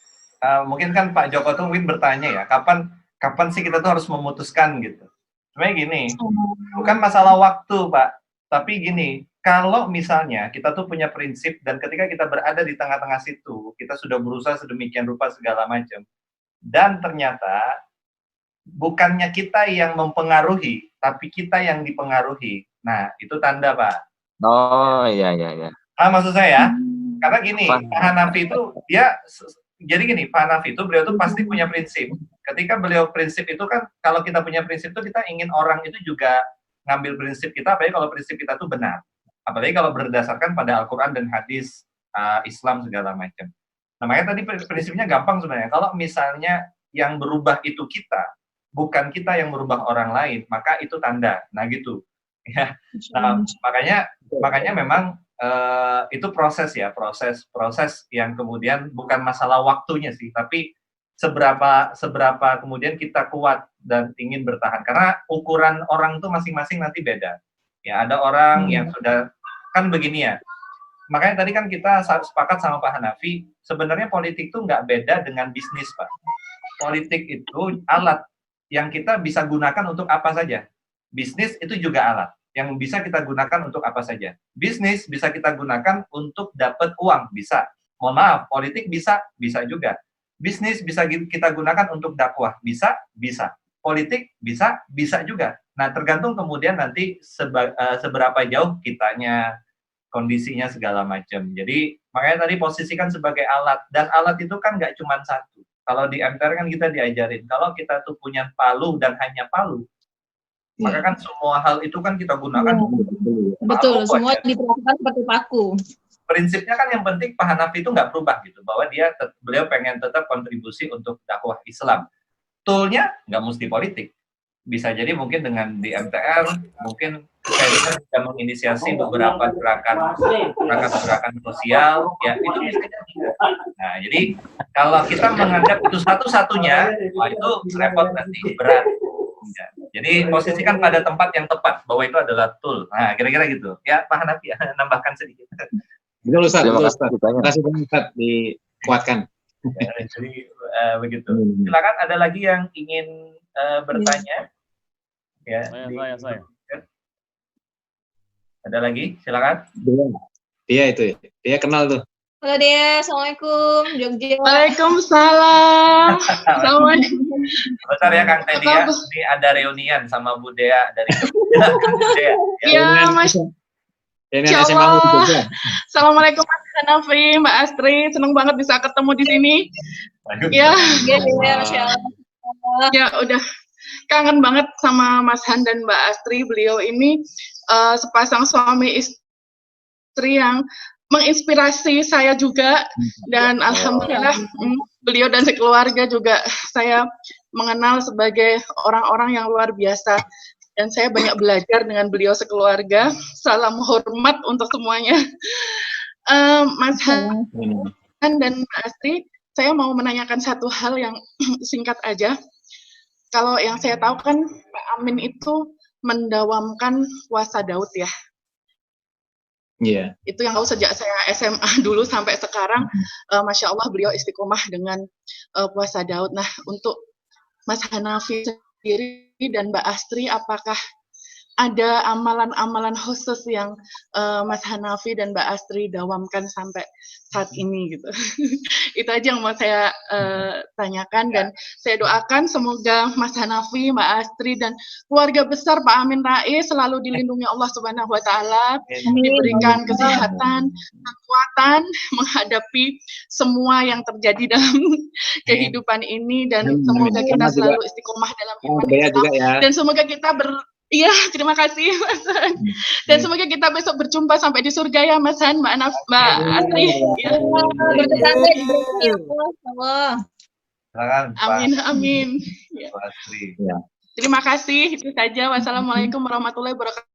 mungkin kan Pak Joko tuh mungkin bertanya ya, kapan sih kita tuh harus memutuskan gitu. Sebenarnya gini, bukan masalah waktu Pak, tapi gini, kalau misalnya kita tuh punya prinsip dan ketika kita berada di tengah-tengah situ, kita sudah berusaha sedemikian rupa segala macam, dan ternyata bukannya kita yang mempengaruhi, tapi kita yang dipengaruhi. Nah, itu tanda Pak. Oh iya. Maksud saya, karena gini, Pak Hanafi itu dia jadi gini, Pak Hanafi itu beliau tuh pasti punya prinsip. Ketika beliau prinsip itu kan, kalau kita punya prinsip itu kita ingin orang itu juga ngambil prinsip kita, apalagi kalau prinsip kita tuh benar. Apalagi kalau berdasarkan pada Al-Quran dan hadis Islam segala macam. Nah, makanya tadi prinsipnya gampang sebenarnya. Kalau misalnya yang berubah itu kita, bukan kita yang merubah orang lain, maka itu tanda. Nah gitu. Ya. Nah, makanya memang itu proses ya, proses yang kemudian bukan masalah waktunya sih, tapi seberapa kemudian kita kuat dan ingin bertahan. Karena ukuran orang itu masing-masing nanti beda. Ya, ada orang yang sudah kan begini ya. Makanya tadi kan kita sepakat sama Pak Hanafi, sebenarnya politik itu nggak beda dengan bisnis, Pak. Politik itu alat yang kita bisa gunakan untuk apa saja. Bisnis itu juga alat yang bisa kita gunakan untuk apa saja. Bisnis bisa kita gunakan untuk dapat uang, bisa. Mohon maaf, politik bisa juga. Bisnis bisa kita gunakan untuk dakwah, bisa. Politik bisa juga. Nah, tergantung kemudian nanti seberapa jauh kitanya, kondisinya segala macam. Jadi, makanya tadi posisikan sebagai alat. Dan alat itu kan nggak cuma satu. Kalau di MTR kan kita diajarin, kalau kita tuh punya palu dan hanya palu, maka kan semua hal itu kan kita gunakan. Betul, semua diperlakukan seperti paku. Prinsipnya kan yang penting Pak Hanafi itu nggak berubah gitu, bahwa beliau pengen tetap kontribusi untuk dakwah Islam. Toolnya nggak mesti politik, bisa jadi mungkin dengan di MTR, mungkin saya bisa menginisiasi beberapa gerakan sosial, ya itu bisa jadi. Nah, jadi kalau kita menganggap itu satu-satunya, itu repot nanti, berat. Ya. Jadi posisikan pada tempat yang tepat bahwa itu adalah tool. Nah, kira-kira gitu. Ya, Pak Hanafi, nambahkan sedikit. Betul, Ustaz. Terima kasih banyak, Ustaz, dikuatkan. Ya, jadi begitu. Silakan, ada lagi yang ingin bertanya? Ya, saya. Ada lagi? Silakan. Dia itu, dia kenal tuh. Halo Dea, Assalamualaikum, Jogja. Waalaikumsalam. Assalamualaikum. Bentar ya Kang Teddy ya, ini ada reunian sama Bu Dea dari Jogja. Iya, Mas. Ini Insyaallah. Assalamualaikum Mas Hanafi, Mbak Astri, senang banget bisa ketemu di sini. Ya, ya udah kangen banget sama Mas Han dan Mbak Astri. Beliau ini sepasang suami istri yang menginspirasi saya juga, dan alhamdulillah beliau dan sekeluarga juga saya mengenal sebagai orang-orang yang luar biasa, dan saya banyak belajar dengan beliau sekeluarga. Salam hormat untuk semuanya. Mas Han dan Mbak Astri, saya mau menanyakan satu hal yang singkat aja. Kalau yang saya tahu kan Pak Amin itu mendawamkan puasa Daud ya. Yeah. Itu yang tahu sejak saya SMA dulu sampai sekarang, Masya Allah beliau istiqomah dengan puasa Daud. Nah, untuk Mas Hanafi sendiri dan Mbak Astri, apakah ada amalan-amalan khusus yang Mas Hanafi dan Mbak Astri dawamkan sampai saat ini gitu? Itu aja yang mau saya tanyakan, dan saya doakan semoga Mas Hanafi, Mbak Astri dan keluarga besar Pak Amin Rais selalu dilindungi Allah Subhanahu wa taala, diberikan kesehatan, kekuatan menghadapi semua yang terjadi dalam kehidupan ini, dan semoga kita selalu istiqomah dalam iman Islam, dan semoga kita Iya, terima kasih Mas Han. Dan semoga kita besok berjumpa sampai di surga ya Mas Han, Mbak Astri. Ya. Amin, amin. Ya. Terima kasih, itu saja. Wassalamualaikum warahmatullahi wabarakatuh.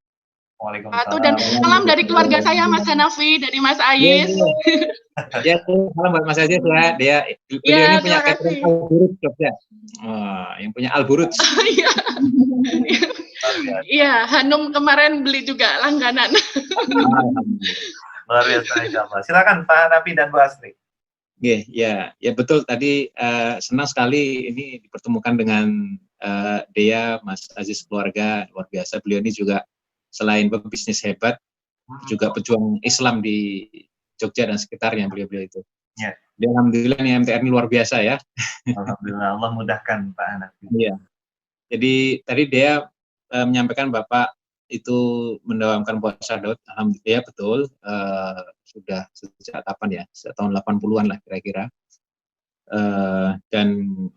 Waalaikumsalam. Dan salam dari keluarga saya, Mas Hanafi, dari Mas Ais. Ya, salam buat Mas Aziz ya. Beliau ini punya catering Alburut Jogja. Yang punya Alburut. Iya. Iya, Hanum kemarin beli juga langganan. Luar biasa, insyaallah. Silakan Pak Hanafi dan Bu Astri. Ya betul tadi senang sekali ini dipertemukan dengan Dea, Mas Aziz keluarga luar biasa. Beliau ini juga selain pebisnis hebat, juga pejuang Islam di Jogja dan sekitarnya beliau itu. Ya. Alhamdulillah nih MTR ini luar biasa ya. Alhamdulillah, Allah mudahkan Pak Hanafi. Iya. Jadi tadi Dea menyampaikan Bapak itu mendawamkan puasa Daud. Alhamdulillah betul. Sudah sejak kapan ya? Sejak tahun 80-an lah kira-kira. Dan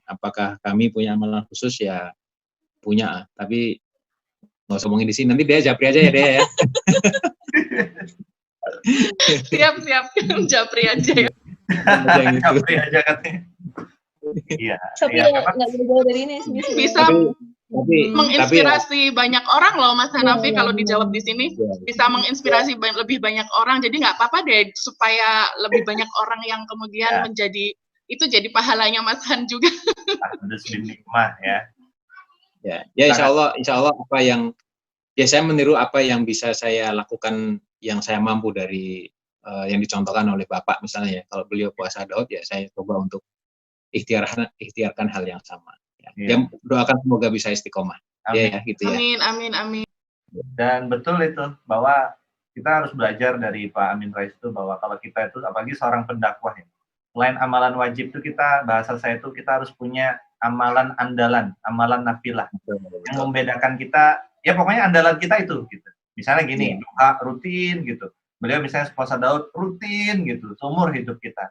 apakah kami punya amalan khusus ya? Punya, tapi nggak usah ngomongin di sini. Nanti Dea japri aja ya Dea ya. Siap, japri aja ya. Japri aja katanya. Iya. Tapi nggak jauh dari ini sih. Bisa menginspirasi banyak orang loh Mas Hanafi kalau dijawab di sini. Bisa menginspirasi lebih banyak orang. Jadi nggak apa-apa deh supaya lebih banyak orang yang kemudian menjadi itu jadi pahalanya Mas Han juga. Harus nikmah ya. Ya insya Allah apa yang saya meniru apa yang bisa saya lakukan yang saya mampu dari yang dicontohkan oleh Bapak misalnya ya. Kalau beliau puasa Daud ya saya coba untuk ikhtiarkan hal yang sama. Ya, doakan semoga bisa istiqomah. Amin. Ya gitu ya. Amin. Dan betul itu bahwa kita harus belajar dari Pak Amin Rais itu bahwa kalau kita itu apalagi seorang pendakwah ya. Selain amalan wajib itu bahasa saya itu kita harus punya amalan andalan, amalan nafilah. Yang membedakan kita ya pokoknya andalan kita itu gitu. Misalnya gini, doa rutin gitu. Beliau misalnya puasa Daud rutin gitu, seumur hidup kita.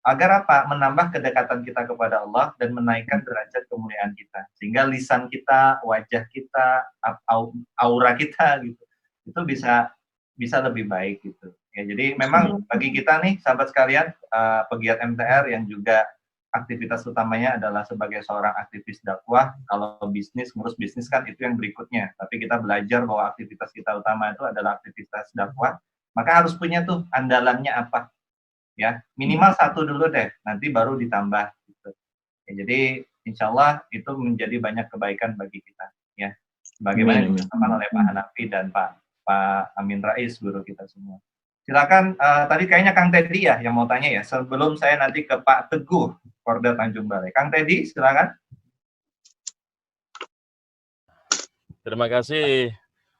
Agar apa? Menambah kedekatan kita kepada Allah dan menaikkan derajat kemuliaan kita. Sehingga lisan kita, wajah kita, aura kita gitu. Itu bisa lebih baik gitu. Ya, jadi memang bagi kita nih sahabat sekalian, pegiat MTR yang juga aktivitas utamanya adalah sebagai seorang aktivis dakwah. Kalau bisnis, ngurus bisnis kan itu yang berikutnya. Tapi kita belajar bahwa aktivitas kita utama itu adalah aktivitas dakwah. Maka harus punya tuh andalannya apa. Ya, minimal satu dulu deh, nanti baru ditambah gitu. Ya, jadi insya Allah itu menjadi banyak kebaikan bagi kita ya. Bagaimana yang disampaikan oleh Pak Hanafi dan Pak Amin Rais guru kita semua. Silakan tadi kayaknya Kang Teddy ya yang mau tanya ya, sebelum saya nanti ke Pak Teguh Porda Tanjung Balai. Kang Teddy silakan. Terima kasih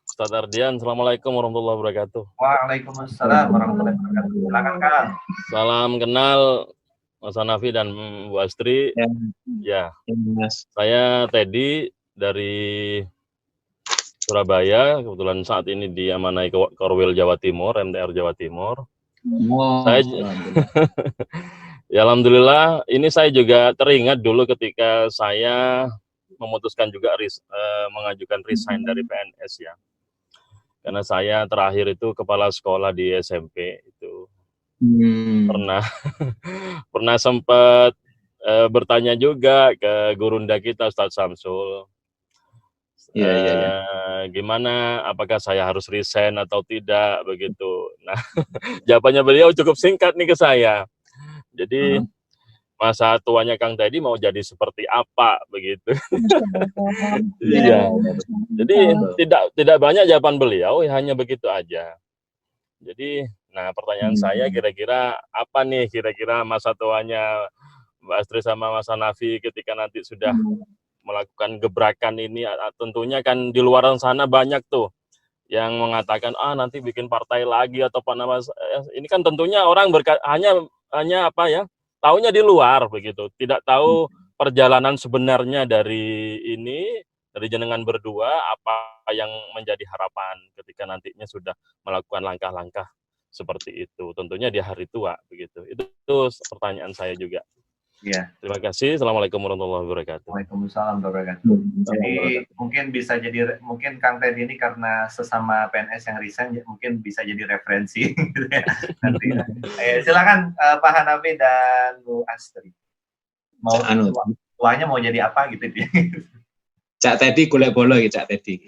Ustaz Ardian. Assalamualaikum warahmatullahi wabarakatuh. Waalaikumsalam warahmatullahi wabarakatuh. Silakan Kang. Salam kenal Mas Hanafi dan Bu Astri. Ya. Saya Teddy dari Surabaya. Kebetulan saat ini diamanai Korwil Jawa Timur, MTR Jawa Timur. Saya ya alhamdulillah ini saya juga teringat dulu ketika saya memutuskan juga mengajukan resign dari PNS ya. Karena saya terakhir itu kepala sekolah di SMP itu pernah sempat bertanya juga ke gurunda kita Ustadz Samsul, gimana apakah saya harus resign atau tidak begitu. Nah jawabannya beliau cukup singkat nih ke saya. Jadi masa tuanya Kang Teddy mau jadi seperti apa begitu. Iya. Jadi tidak banyak jawaban beliau, hanya begitu aja. Jadi, nah pertanyaan saya kira-kira apa nih kira-kira masa tuanya Mbak Astri sama Mas Hanafi ketika nanti sudah melakukan gebrakan ini, tentunya kan di luar sana banyak tuh yang mengatakan nanti bikin partai lagi atau apa nama, ini kan tentunya orang hanya apa ya, taunya di luar begitu, tidak tahu perjalanan sebenarnya dari jenengan berdua, apa yang menjadi harapan ketika nantinya sudah melakukan langkah-langkah seperti itu, tentunya di hari tua begitu. Itu pertanyaan saya juga. Ya. Terima kasih. Assalamualaikum warahmatullahi wabarakatuh. Waalaikumsalam warahmatullahi wabarakatuh. Jadi mungkin Kang Teddy ini karena sesama PNS yang resign mungkin bisa jadi referensi gitu ya. Nanti. Silakan Pak Hanafi dan Bu Astri. Tuanya mau jadi apa gitu dia. Cak Teddy golek bola ya Cak Teddy.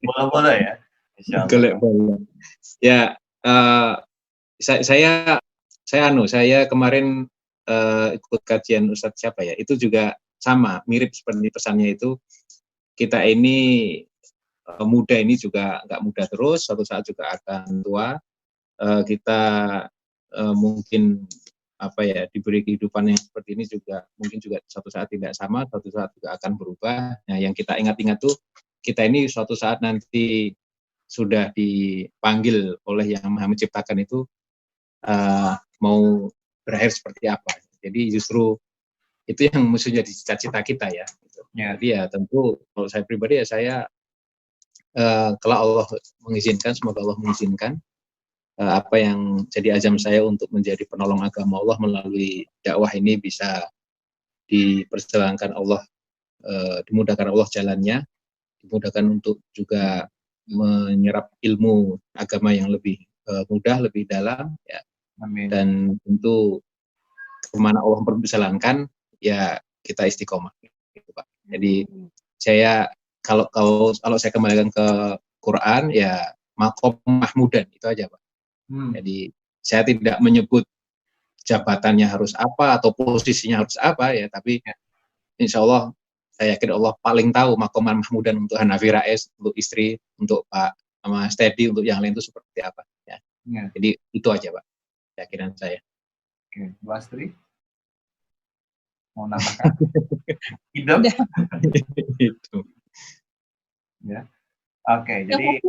Bola-bola ya. Insyaallah. Golek bola. Ya, saya kemarin ikut kajian Ustadz siapa ya? Itu juga sama, mirip seperti pesannya itu. Kita ini muda ini juga nggak muda terus, suatu saat juga akan tua. Kita mungkin diberi kehidupan yang seperti ini juga mungkin juga suatu saat tidak sama, suatu saat juga akan berubah. Nah, yang kita ingat-ingat tuh kita ini suatu saat nanti sudah dipanggil oleh Yang Maha Menciptakan itu mau berakhir seperti apa. Jadi justru itu yang mesti jadi cita-cita kita ya. Jadi ya tentu kalau saya pribadi ya saya kalau Allah mengizinkan, semoga Allah mengizinkan, apa yang jadi azam saya untuk menjadi penolong agama Allah melalui dakwah ini bisa diperjalankan Allah, dimudahkan Allah jalannya, dimudahkan untuk juga menyerap ilmu agama yang lebih mudah, lebih dalam, ya. Amin. Dan tentu kemana Allah memperjalankan, ya kita istiqomah, gitu, Pak. Jadi saya kalau saya kembalikan ke Quran, ya makom mahmudan itu aja, Pak. Jadi saya tidak menyebut jabatannya harus apa atau posisinya harus apa ya, tapi insya Allah saya yakin Allah paling tahu makoman mahmudan untuk Hanafi Rais, untuk istri, untuk Pak sama Steady, untuk yang lain itu seperti apa ya. Jadi itu aja Pak keyakinan saya. Oke, Bu Astri mau nambahkan? Hidup? Itu. Ya. Oke, jadi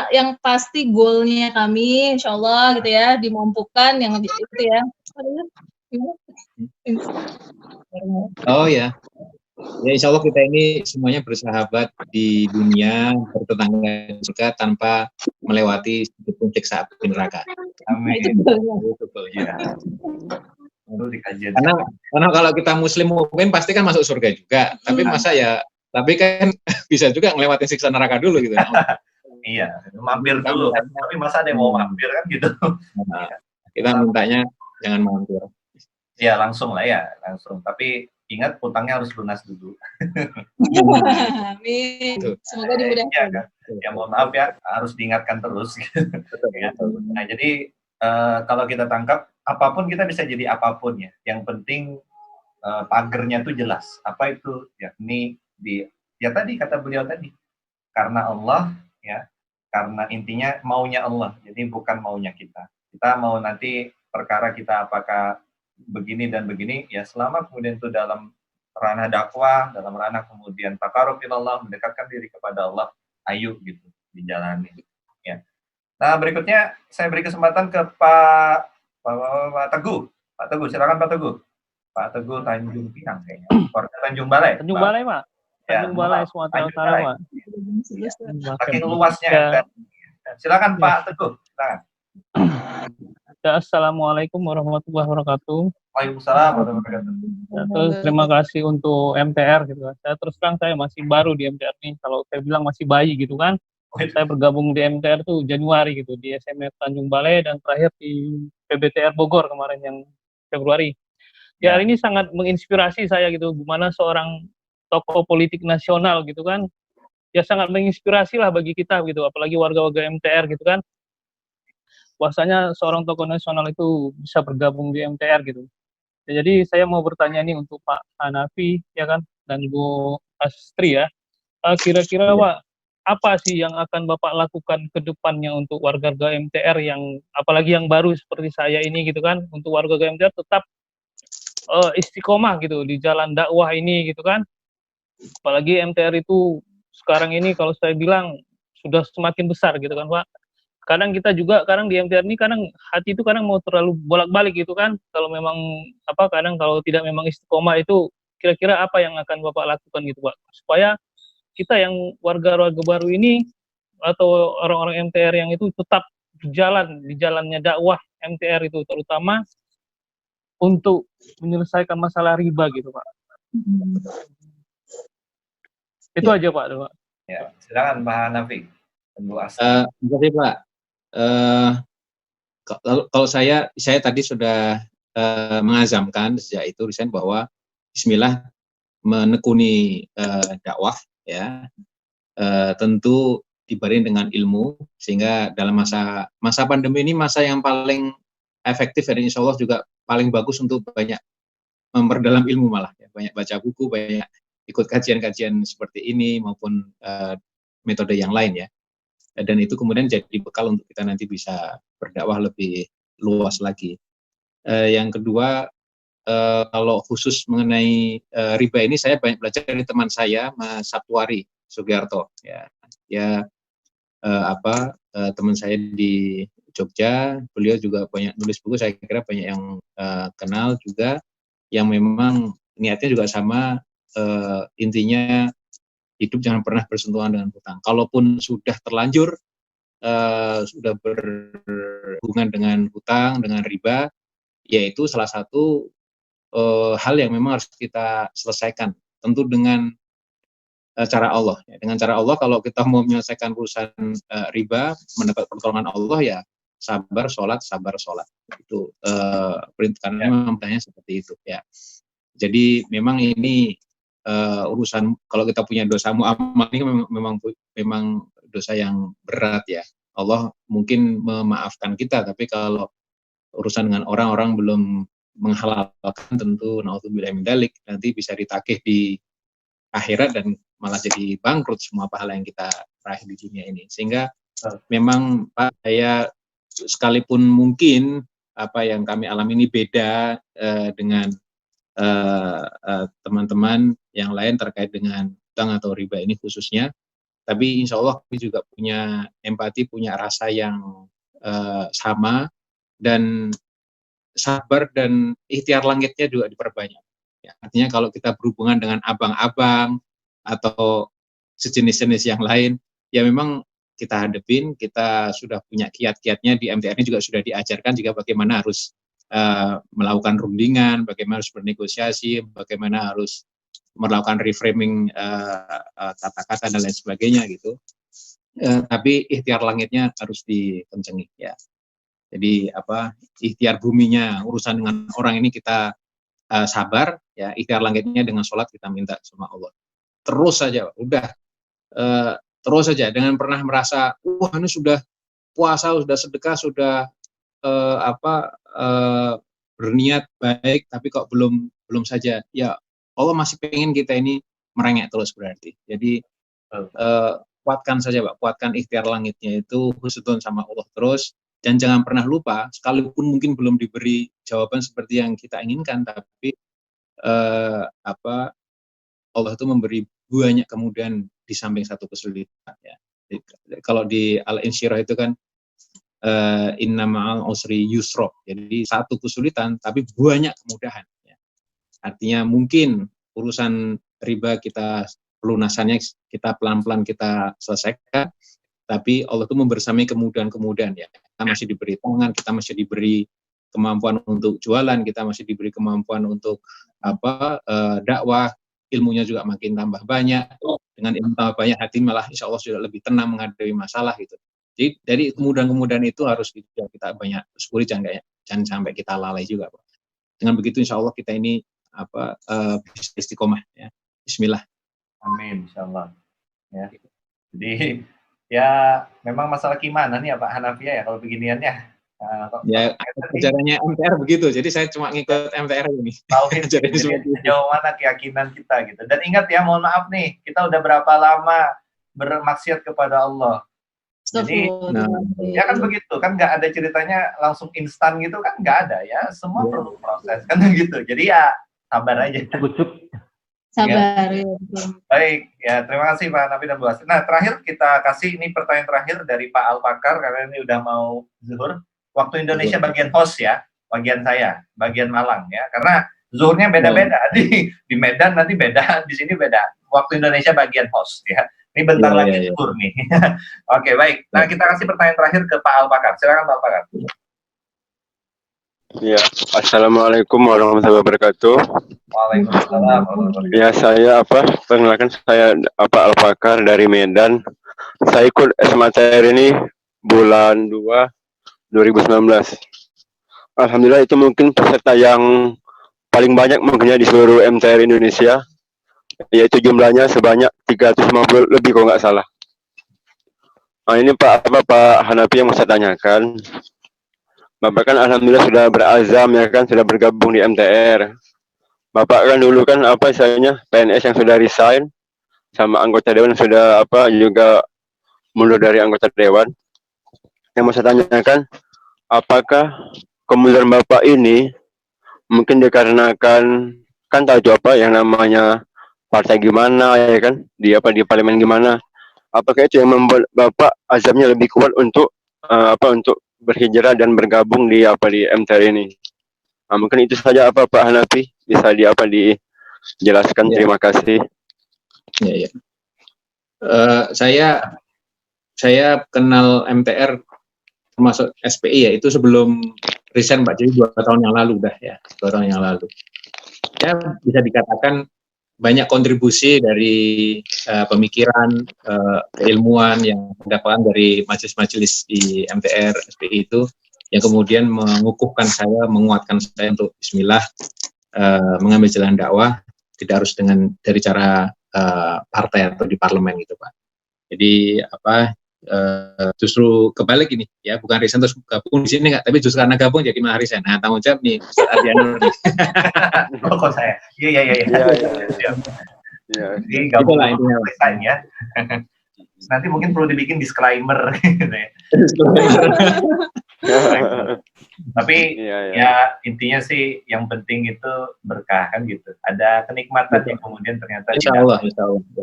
yang pasti goalnya kami, insya Allah gitu ya, dimampukan yang itu ya. Oh ya, insya Allah kita ini semuanya bersahabat di dunia, bertetangga juga tanpa melewati sedikit siksa api neraka. Amin. Betul ya. Karena kalau kita Muslim mukmin pasti kan masuk surga juga, tapi masa ya. Tapi kan bisa juga ngelewatin siksa neraka dulu gitu. Iya, mampir dulu. Tapi masa ada yang mau mampir kan gitu. Nah, kita mintanya jangan mampir. Ya langsung lah ya, langsung. Tapi ingat utangnya harus lunas dulu. Amin. Semoga dimudahkan. Ya mohon maaf ya, harus diingatkan terus. Ya. Nah jadi kalau kita tangkap, apapun kita bisa jadi apapun ya. Yang penting pagernya tuh jelas. Apa itu? Yakni tadi kata beliau tadi, karena Allah ya, karena intinya maunya Allah, jadi bukan maunya kita mau nanti perkara kita apakah begini dan begini ya, selama kemudian itu dalam ranah dakwah, dalam ranah kemudian taqarrub ilallah, mendekatkan diri kepada Allah, ayo gitu dijalani ya. Nah berikutnya saya beri kesempatan ke Pak Teguh. Pak Teguh, silakan Pak Teguh. Pak Teguh Tanjung Pinang kayaknya. Warga Tanjung Balai. Tanjung Balai, Pak. Tanjung Balai, Sumatera Utara, Pak. Saking luasnya. Silakan Pak Teguh. Silakan. Assalamualaikum warahmatullahi wabarakatuh. Waalaikumsalam warahmatullahi wabarakatuh. Terima kasih untuk MTR gitu. Saya terus terang saya masih baru di MTR ini. Kalau saya bilang masih bayi gitu kan. Saya bergabung di MTR tuh Januari gitu di SMF Tanjung Balai dan terakhir di PBTR Bogor kemarin yang Februari. Ya, hari ini sangat menginspirasi saya gitu, gimana seorang tokoh politik nasional gitu kan, ya sangat menginspirasi lah bagi kita gitu, apalagi warga-warga MTR gitu kan, bahwasanya seorang tokoh nasional itu bisa bergabung di MTR gitu. Ya, jadi saya mau bertanya nih untuk Pak Hanafi ya kan, dan Bu Astri ya, kira-kira Pak, apa sih yang akan Bapak lakukan ke depannya untuk warga MTR yang, apalagi yang baru seperti saya ini gitu kan, untuk warga MTR tetap istiqomah gitu di jalan dakwah ini gitu kan. Apalagi MTR itu sekarang ini kalau saya bilang sudah semakin besar gitu kan Pak. Kadang kita juga kadang di MTR ini kadang hati itu kadang mau terlalu bolak-balik gitu kan. Kalau memang kadang kalau tidak memang istiqomah itu kira-kira apa yang akan Bapak lakukan gitu Pak, supaya kita yang warga-warga baru ini atau orang-orang MTR yang itu tetap berjalan di jalannya dakwah MTR itu, terutama untuk menyelesaikan masalah riba gitu Pak. Itu aja Pak. Ya, silakan Pak Hanafi. Terima kasih Pak. Kalau saya tadi sudah mengazamkan sejak itu Risen bahwa Bismillah menekuni dakwah, ya, tentu dibarengi dengan ilmu, sehingga dalam masa pandemi ini masa yang paling efektif dan insya Allah juga paling bagus untuk banyak memperdalam ilmu, malah ya. Banyak baca buku, banyak ikut kajian-kajian seperti ini maupun metode yang lain, ya. Dan itu kemudian jadi bekal untuk kita nanti bisa berdakwah lebih luas lagi. Yang kedua, kalau khusus mengenai riba ini, saya banyak belajar dari teman saya, Mas Saptuari Sugiarto, ya. Dia teman saya di Jogja, beliau juga banyak nulis buku, saya kira banyak yang kenal juga, yang memang niatnya juga sama, intinya hidup jangan pernah bersentuhan dengan hutang. Kalaupun sudah terlanjur, sudah berhubungan dengan hutang, dengan riba, yaitu salah satu hal yang memang harus kita selesaikan, tentu dengan cara Allah. Ya. Dengan cara Allah, kalau kita mau menyelesaikan urusan riba, mendapat pertolongan Allah, ya sabar sholat. Itu karena memang pertanyaannya seperti itu, ya. Jadi memang ini urusan, kalau kita punya dosa muamalah ini memang dosa yang berat, ya. Allah mungkin memaafkan kita, tapi kalau urusan dengan orang belum menghalalkan, tentu naudzubillah min dzalik, nanti bisa ditagih di akhirat dan malah jadi bangkrut semua pahala yang kita raih di dunia ini. Sehingga memang Pak, saya sekalipun mungkin apa yang kami alami ini beda dengan teman-teman yang lain terkait dengan hutang atau riba ini khususnya, tapi insya Allah kami juga punya empati, punya rasa yang sama, dan sabar dan ikhtiar langitnya juga diperbanyak. Ya, artinya kalau kita berhubungan dengan abang-abang atau sejenis-jenis yang lain, ya memang kita hadepin, kita sudah punya kiat-kiatnya, di MTR ini juga sudah diajarkan juga bagaimana harus melakukan rundingan, bagaimana harus bernegosiasi, bagaimana harus melakukan reframing kata-kata dan lain sebagainya gitu. Tapi ikhtiar langitnya harus dikencengi, ya. Jadi ikhtiar buminya urusan dengan orang ini kita sabar, ya. Ikhtiar langitnya dengan sholat kita minta sama Allah. Terus saja, udah terus saja, dengan pernah merasa wah ini sudah puasa, sudah sedekah, sudah berniat baik, tapi kok belum saja, ya Allah masih pengen kita ini merengek terus berarti. Jadi kuatkan saja Pak, kuatkan ikhtiar langitnya itu, husnuzon sama Allah terus, dan jangan pernah lupa, sekalipun mungkin belum diberi jawaban seperti yang kita inginkan, tapi Allah itu memberi banyak kemudian di samping satu kesulitan, ya. Jadi, kalau di Al-Insyirah itu kan inna ma'al usri yusra, jadi satu kesulitan tapi banyak kemudahan, ya. Artinya mungkin urusan riba kita pelunasannya kita pelan-pelan kita selesaikan, tapi Allah itu membersamai kemudahan-kemudahan, ya. Kita masih diberi tangan, kita masih diberi kemampuan untuk jualan, kita masih diberi kemampuan untuk dakwah, ilmunya juga makin tambah banyak. Dengan ilmu tambah banyak, hati malah insya Allah sudah lebih tenang menghadapi masalah gitu. Jadi dari kemudahan-kemudahan itu harus kita banyak syukuri, jangan sampai kita lalai juga, Pak. Dengan begitu insya Allah kita ini bisa istiqomah, ya. Bismillah. Amin, insya Allah. Ya. Jadi ya memang masalah gimana nih ya Pak Hanafiyah ya kalau beginiannya. Ya ajarannya MTR begitu, jadi saya cuma ngikut MTR ini. Tauhid, jadi sejauh mana keyakinan kita gitu. Dan ingat ya, mohon maaf nih, kita udah berapa lama bermaksiat kepada Allah. Jadi ya kan begitu kan, nggak ada ceritanya langsung instan gitu kan, nggak ada ya, semua perlu proses kan gitu. Jadi ya sabar aja. Sabar. Ya. Baik ya, terima kasih Pak Hanafi dan Bu Asri. Nah terakhir kita kasih ini pertanyaan terakhir dari Pak Al-Pakar, karena ini udah mau zuhur. Waktu Indonesia bagian host ya, bagian saya, bagian Malang ya, karena zuhurnya beda-beda. Di Medan nanti beda, di sini beda. Waktu Indonesia bagian host ya. Ini bentar lagi zuhur nih. Oke, baik. Nah, kita kasih pertanyaan terakhir ke Pak Al-Pakar. Silakan Pak Al-Pakar. Ya, assalamualaikum warahmatullahi wabarakatuh. Waalaikumsalam. Ya, saya perkenalkan saya Al-Pakar dari Medan. Saya ikut SMATR ini bulan 2 2019. Alhamdulillah itu mungkin peserta yang paling banyak mungkinnya di seluruh MTR Indonesia. yaitu jumlahnya sebanyak 350 lebih kalau nggak salah. Nah ini Pak Hanafi yang mau saya tanyakan. Bapak kan alhamdulillah sudah berazam ya kan, sudah bergabung di MTR. Bapak kan dulu kan istilahnya PNS yang sudah resign, sama anggota dewan yang sudah juga mundur dari anggota dewan. Yang mau saya tanyakan, apakah kemunduran Bapak ini mungkin dikarenakan kan tahu yang namanya partai gimana ya kan, di parlemen gimana? Apakah itu yang membuat Bapak azamnya lebih kuat untuk untuk berhijrah dan bergabung di MTR ini? Nah, mungkin itu saja Pak Hanafi, bisa dijelaskan. Terima kasih. Ya. Saya kenal MTR termasuk SPI ya itu sebelum resign Pak, jadi 2 tahun yang lalu dah ya, 2 tahun yang lalu. Ya bisa dikatakan banyak kontribusi dari pemikiran, keilmuan yang didapatkan dari majelis-majelis di MTR SPI itu yang kemudian mengukuhkan saya, menguatkan saya untuk bismillah mengambil jalan dakwah, tidak harus dari cara partai atau di parlemen gitu Pak. Jadi justru kebalik ini ya, bukan resign terus gabung di sini enggak, tapi justru karena gabung jadi malah resign. Nah, tanggung jawab nih Ustaz Ardianur nih. Kok saya? Iya. Jadi gabung resign ya. Nanti mungkin perlu dibikin disclaimer gitu ya. Tapi ya intinya sih yang penting itu berkah kan gitu. Ada kenikmatan yang kemudian ternyata Insya Allah.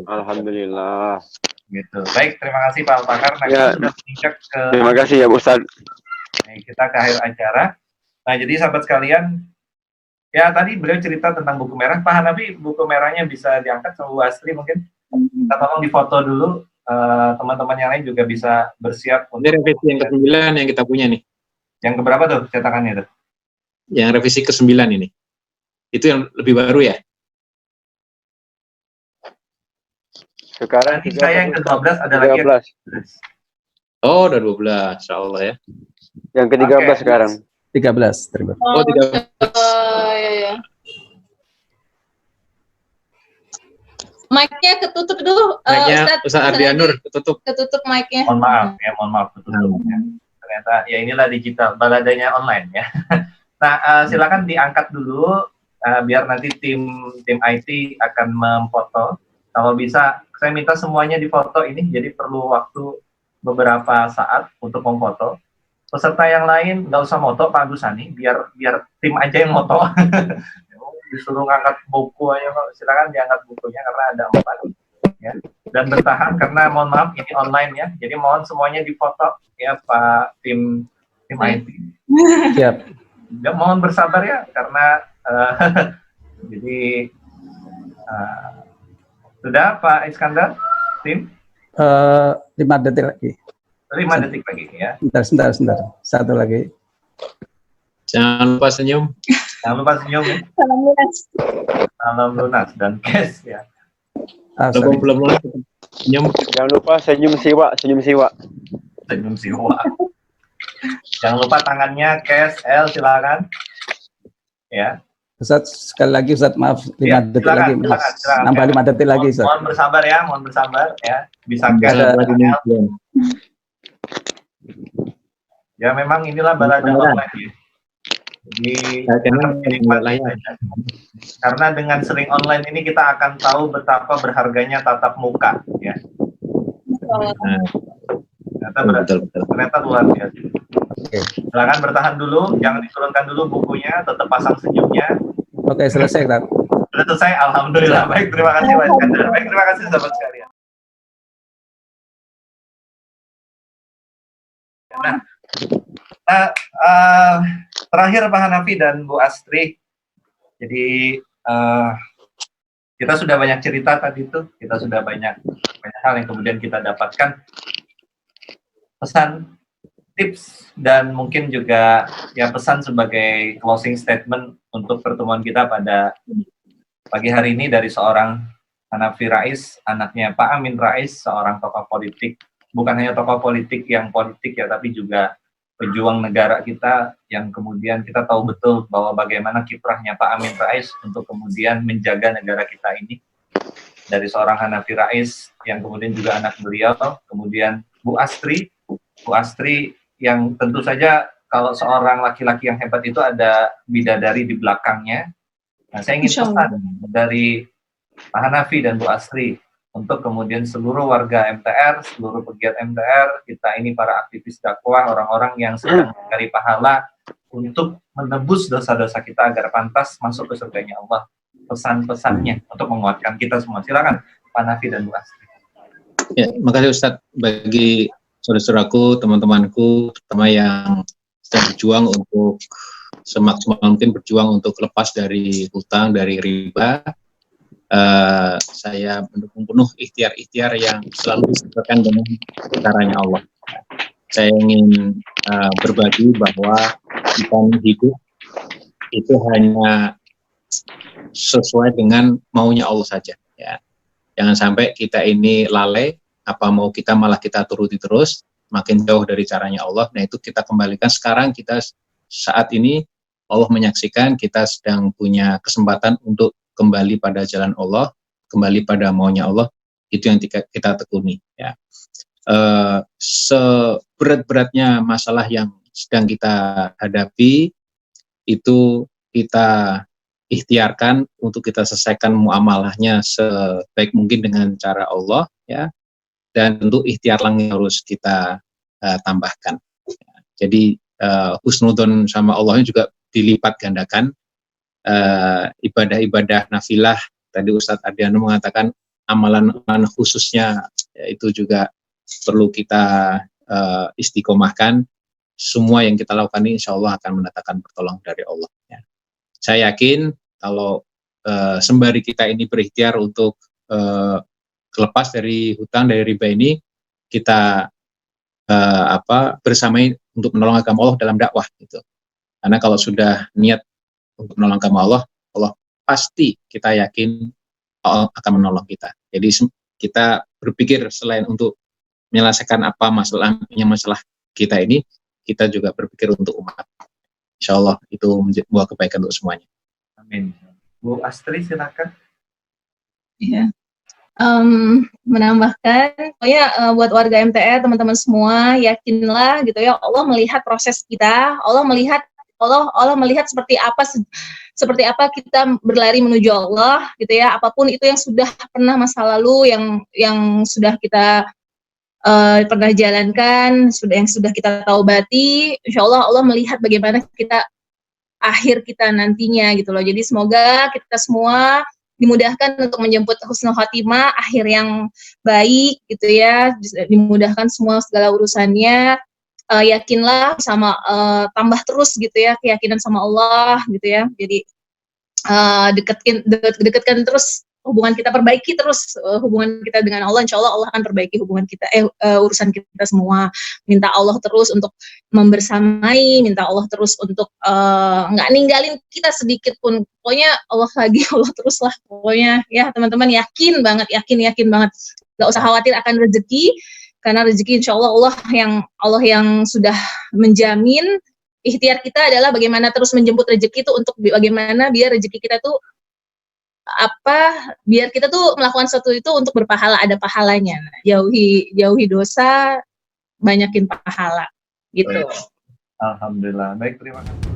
Alhamdulillah. Gitu. Baik, terima kasih Pak Al-Fakar. Nah, kita sudah menginjak ke terima kasih ya Ustaz. Kita ke akhir acara. Nah, jadi sahabat sekalian, ya tadi beliau cerita tentang buku merah. Pak Hanafi, buku merahnya bisa diangkat sama Bu Astri mungkin. Kita tolong difoto dulu. Teman-teman yang lain juga bisa bersiap. Ini revisi yang ke-9 yang kita punya nih. Yang keberapa tuh cetakannya tuh? Yang revisi ke-9 ini. Itu yang lebih baru ya? Sekarang saya yang ke-12 ada lagi. Oh, udah 12, insyaallah ya. Yang ke-13 sekarang. 13, terima. Oh, 13. Ya. Mic-nya ketutup dulu. Mic-nya Ustaz Ardianur ketutup. Ketutup mic-nya. Mohon maaf ketutup ya. Ternyata ya inilah digital, baladanya online ya. Nah, silakan diangkat dulu biar nanti tim IT akan memfoto. Kalau bisa saya minta semuanya difoto ini, jadi perlu waktu beberapa saat untuk memfoto. Peserta yang lain nggak usah moto Pak Agus Sani, biar tim aja yang moto. Disuruh ngangkat buku aja, silakan diangkat bukunya karena ada 4 ya. Dan bertahan karena mohon maaf ini online ya, jadi mohon semuanya difoto ya Pak tim IT. Siap. Ya, mohon bersabar ya karena jadi sudah Pak Iskandar tim 5 detik lagi. 5 detik lagi ya. Sebentar. Satu lagi. Jangan lupa senyum. Jangan lupa senyum ya. Salam lunas dan cash ya. Belum lunas. Senyum. Jangan lupa senyum siwa. Senyum siwa. Jangan lupa tangannya cash L silakan. Ya. Ustaz, sekali lagi Ustaz, maaf 5 detik lagi. Silakan. Nambah 5 detik lagi Ustaz. Mohon bersabar ya. Bisa cash. Ya memang inilah balada online ya. Jadi karena dengan sering online ini kita akan tahu betapa berharganya tatap muka ya. Ternyata luar biasa. Silakan bertahan dulu, jangan diturunkan dulu bukunya, tetap pasang senyumnya. Oke, selesai Kak. Sudah selesai, alhamdulillah. Baik, terima kasih Pak Iskandar. Baik, terima kasih sahabat sekalian. Terakhir Pak Hanafi dan Bu Astri. Jadi kita sudah banyak cerita tadi itu, kita sudah banyak hal yang kemudian kita dapatkan. Pesan, tips, dan mungkin juga ya pesan sebagai closing statement untuk pertemuan kita pada pagi hari ini dari seorang Hanafi Rais, anaknya Pak Amin Rais, seorang tokoh politik, bukan hanya tokoh politik yang politik ya, tapi juga pejuang negara kita yang kemudian kita tahu betul bahwa bagaimana kiprahnya Pak Amin Rais untuk kemudian menjaga negara kita ini. dari seorang Hanafi Rais yang kemudian juga anak beliau, kemudian Bu Astri yang tentu saja kalau seorang laki-laki yang hebat itu ada bidadari di belakangnya. Nah, saya ingin pesan dari Pak Hanafi dan Bu Astri untuk kemudian seluruh warga MTR, seluruh pegiat MTR, kita ini para aktivis dakwah, orang-orang yang sedang mencari pahala untuk menebus dosa-dosa kita agar pantas masuk ke surganya Allah. Pesan-pesannya untuk menguatkan kita semua. Silakan Pak Hanafi dan Bu Astri. Ya, makasih Ustadz bagi saudara-saudaraku, teman-temanku, terutama yang sedang berjuang untuk semaksimal mungkin berjuang untuk lepas dari hutang, dari riba. Saya mendukung penuh ikhtiar-ikhtiar yang selalu disertakan dengan caranya Allah. Saya ingin berbagi bahwa kita hidup itu hanya sesuai dengan maunya Allah saja. Ya. Jangan sampai kita ini lalai, apa mau kita malah kita turuti terus, makin jauh dari caranya Allah. Nah itu kita kembalikan sekarang, kita saat ini Allah menyaksikan kita sedang punya kesempatan untuk kembali pada jalan Allah, kembali pada maunya Allah, itu yang kita tekuni. Ya. Seberat-beratnya masalah yang sedang kita hadapi, itu kita ikhtiarkan untuk kita selesaikan muamalahnya sebaik mungkin dengan cara Allah, ya. Dan tentu ikhtiar lagi harus kita tambahkan. Ya. Jadi husnudzon sama Allahnya juga dilipat gandakan. Ibadah-ibadah nafilah, tadi Ustadz Ardiano mengatakan amalan khususnya ya, itu juga perlu kita istiqomahkan. Semua yang kita lakukan ini insya Allah akan mendatangkan pertolongan dari Allah. Ya. Saya yakin kalau sembari kita ini berikhtiar untuk lepas dari hutang, dari riba ini, kita bersamai untuk menolong agama Allah dalam dakwah. Gitu. Karena kalau sudah niat untuk menolong agama Allah, Allah pasti kita yakin Allah akan menolong kita. Jadi kita berpikir selain untuk menyelesaikan apa masalah kita ini, kita juga berpikir untuk umat. Insya Allah itu membawa kebaikan untuk semuanya. Amin. Bu Astri silakan. Iya. Menambahkan, pokoknya buat warga MTR, teman-teman semua, yakinlah gitu ya, Allah melihat proses kita, Allah melihat seperti apa kita berlari menuju Allah gitu ya, apapun itu yang sudah pernah masa lalu yang sudah kita pernah jalankan, yang sudah kita taubati, insya Allah Allah melihat bagaimana kita akhir kita nantinya gitu loh. Jadi semoga kita semua dimudahkan untuk menjemput husnul khotimah, akhir yang baik gitu ya, dimudahkan semua segala urusannya. Yakinlah sama tambah terus gitu ya keyakinan sama Allah gitu ya. Jadi dekatkan terus hubungan kita, perbaiki terus hubungan kita dengan Allah. Insya Allah Allah akan perbaiki hubungan kita, urusan kita semua. Minta Allah terus untuk membersamai, minta Allah terus untuk nggak ninggalin kita sedikit pun. Pokoknya Allah terus lah. Pokoknya ya teman-teman yakin banget. Nggak usah khawatir akan rezeki. Karena rezeki insya Allah yang sudah menjamin. Ikhtiar kita adalah bagaimana terus menjemput rezeki itu untuk bagaimana biar rezeki kita tuh biar kita tuh melakukan sesuatu itu untuk berpahala, ada pahalanya. Jauhi dosa, banyakin pahala gitu. Alhamdulillah. Baik, terima kasih.